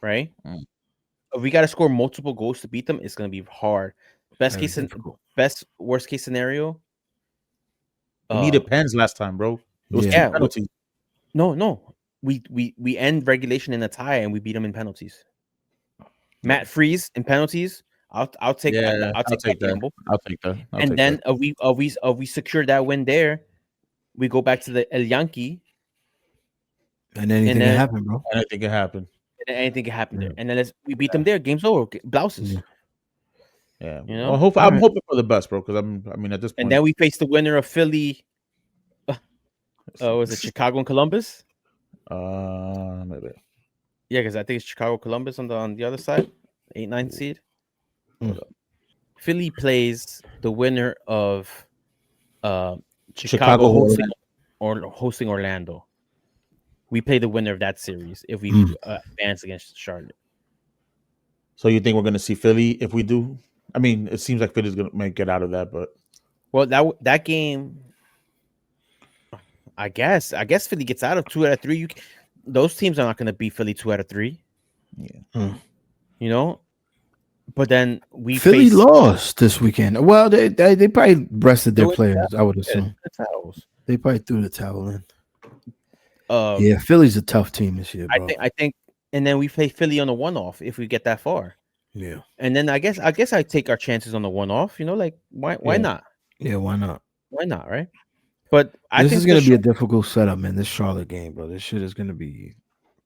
Right? If we got to score multiple goals to beat them, it's going to be hard. Worst case scenario. We needed pens last time, bro. It was 2 penalties. No. We end regulation in a tie and we beat them in penalties. Matt Freeze in penalties. I'll take that. I'll take that. I'll take that. And then we secure that win there. We go back to the El Yankee. And anything can happen, bro. Anything can happen. Anything can happen there. And then we beat them there. Game's over. Blouses. Yeah. You know? Well, I'm hoping for the best, bro. Because I mean, at this point. And then we face the winner of Philly. Was it Chicago and Columbus? Maybe. Yeah, because I think it's Chicago Columbus on the other side, 8-9 seed. Philly plays the winner of Chicago hosting Orlando. We play the winner of that series if we advance against Charlotte. So you think we're going to see Philly if we do? I mean, it seems like Philly's going to get out of that, but that game, I guess Philly gets out of 2 out of 3. Those teams are not going to beat Philly 2 out of 3. Yeah, you know. But then Philly lost this weekend. Well, they probably rested their players. I would assume they probably threw the towel in. Yeah, Philly's a tough team this year, bro. I think, and then we play Philly on a 1-off if we get that far. Yeah, and then I guess I take our chances on the 1-off. You know, like why not? Yeah, why not? Why not, right? But this is going to be a difficult setup, man. This Charlotte game, bro. This shit is going to be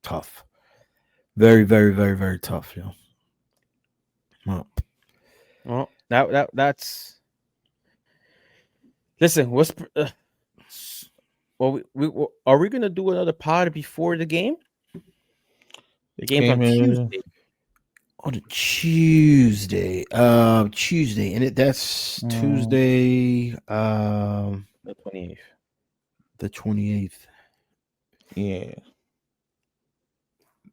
tough. Very, very, very, very tough, yo. Well, that's. Listen, are we gonna do another pod before the game? The game's on Tuesday. On a Tuesday, and that's Tuesday, the 28th. The 28th. Yeah.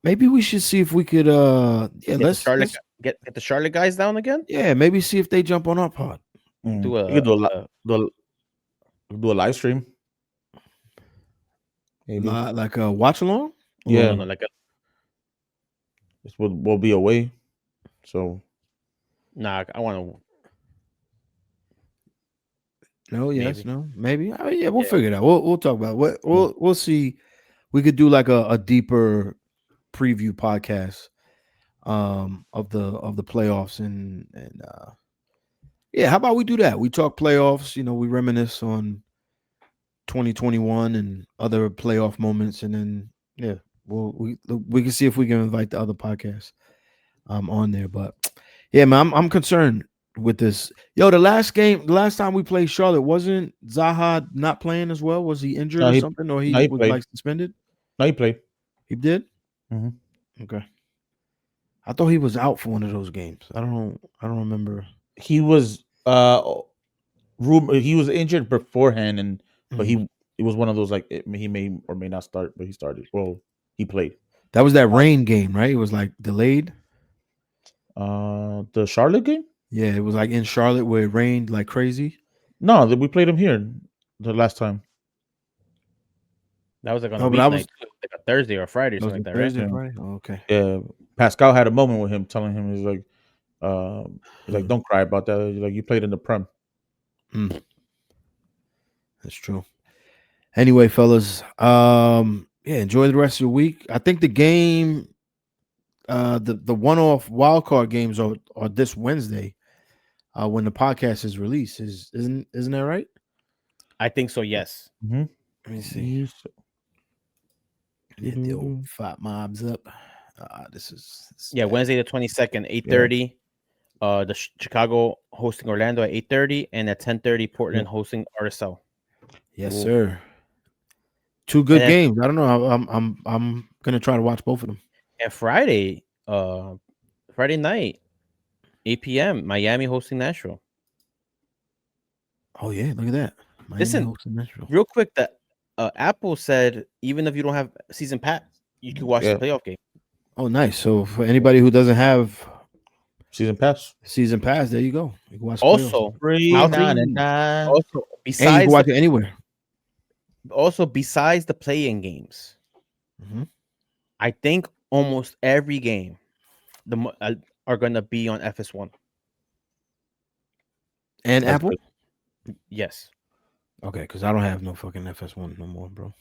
Maybe we should see if we could let's get the Charlotte guys down again. Yeah, maybe see if they jump on our pod. Do a live stream. Maybe. Like a watch along. Yeah, no, like we'll be away. So I want to. No, yes, no, maybe. We'll figure it out. We'll talk about it. We'll see. We could do like a deeper preview podcast of the playoffs and how about we do that? We talk playoffs, we reminisce on 2021 and other playoff moments, and then we can see if we can invite the other podcasts on there. But yeah, man, I'm concerned with this. Yo, the last time we played Charlotte, wasn't Zaha not playing as well? Was he injured or something, or he was like suspended? No, he played. He did. Mm-hmm. Okay. I thought he was out for one of those games. I don't remember. He was he was injured beforehand, but it was one of those like he may or may not start, but he started. Well, he played. That was that rain game, right? It was like delayed. The Charlotte game? Yeah, it was like in Charlotte where it rained like crazy. No, we played him here the last time. That was like on a weeknight, like a Thursday or Friday or something like that, Thursday, right? Friday? Oh, okay. Yeah, Pascal had a moment with him, telling him he's like, don't cry about that. He's like, you played in the Prem. That's true. Anyway, fellas, yeah, enjoy the rest of your week. I think the game, the one-off wild card games are this Wednesday, when the podcast is released. Isn't that right? I think so. Yes. Mm-hmm. Let me see. Hit the old fat mobs up. This is Yeah, bad. Wednesday the 22nd, 8:30. The Chicago hosting Orlando at 8:30, and at 10:30, Portland hosting RSL. Yes, sir. Two good games. I don't know. I'm gonna try to watch both of them. And Friday night, 8 p.m. Miami hosting Nashville. Oh yeah, look at that. Miami Listen, hosting Nashville. real quick, that Apple said even if you don't have season pass, you can watch the playoff game. Oh, nice. So for anybody who doesn't have season pass, there you go. You can watch also $3.99. Also, besides and you can watch it anywhere. Also, besides the play-in games, I think almost every game are going to be on FS1 and Apple. Yes. Okay, because I don't have no fucking FS1 no more, bro.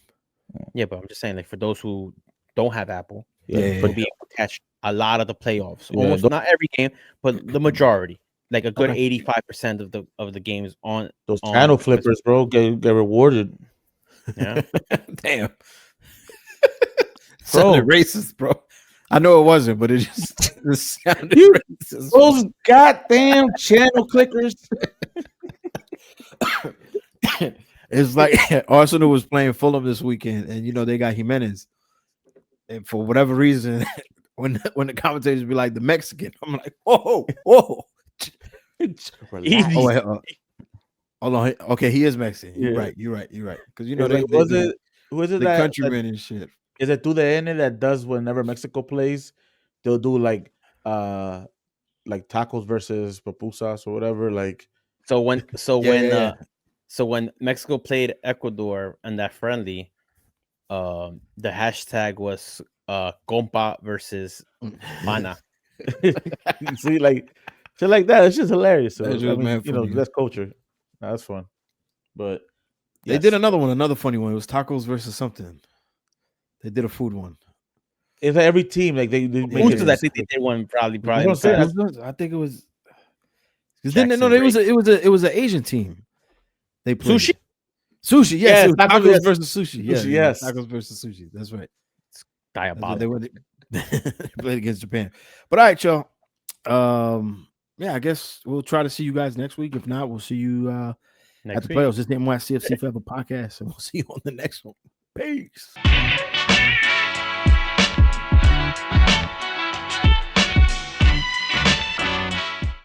Yeah, but I'm just saying, like, for those who don't have Apple, but be able to catch a lot of the playoffs. Almost not every game, but the majority, like a good 85% of the games on those channel flippers, bro. Get rewarded. Yeah. Damn. Sounded racist, bro. I know it wasn't, but it just sounded racist. Those goddamn channel clickers. It's like Arsenal was playing Fulham this weekend, and you know they got Jimenez, and for whatever reason, when the commentators be like the Mexican, I'm like, whoa. Oh, wait, hold on. Okay, he is Mexican. You're right. Because you know they the countrymen and shit. Is it through the end that does whenever Mexico plays, they'll do like tacos versus pupusas or whatever. Like so when Mexico played Ecuador in that friendly, the hashtag was compa versus mana. See, like shit like that. It's just hilarious. So that's culture. That's fun. But they did another funny one. It was tacos versus something. They did a food one. It's like every team, like they make it. I think they did one probably. I think it was. It was an Asian team. They played sushi. Yes, tacos versus sushi. Yes, tacos versus sushi. That's right. It's diabolical. They played against Japan. But all right, y'all. I guess we'll try to see you guys next week. If not, we'll see you at the playoffs. This is the NYCFC Forever podcast, and we'll see you on the next one. Peace.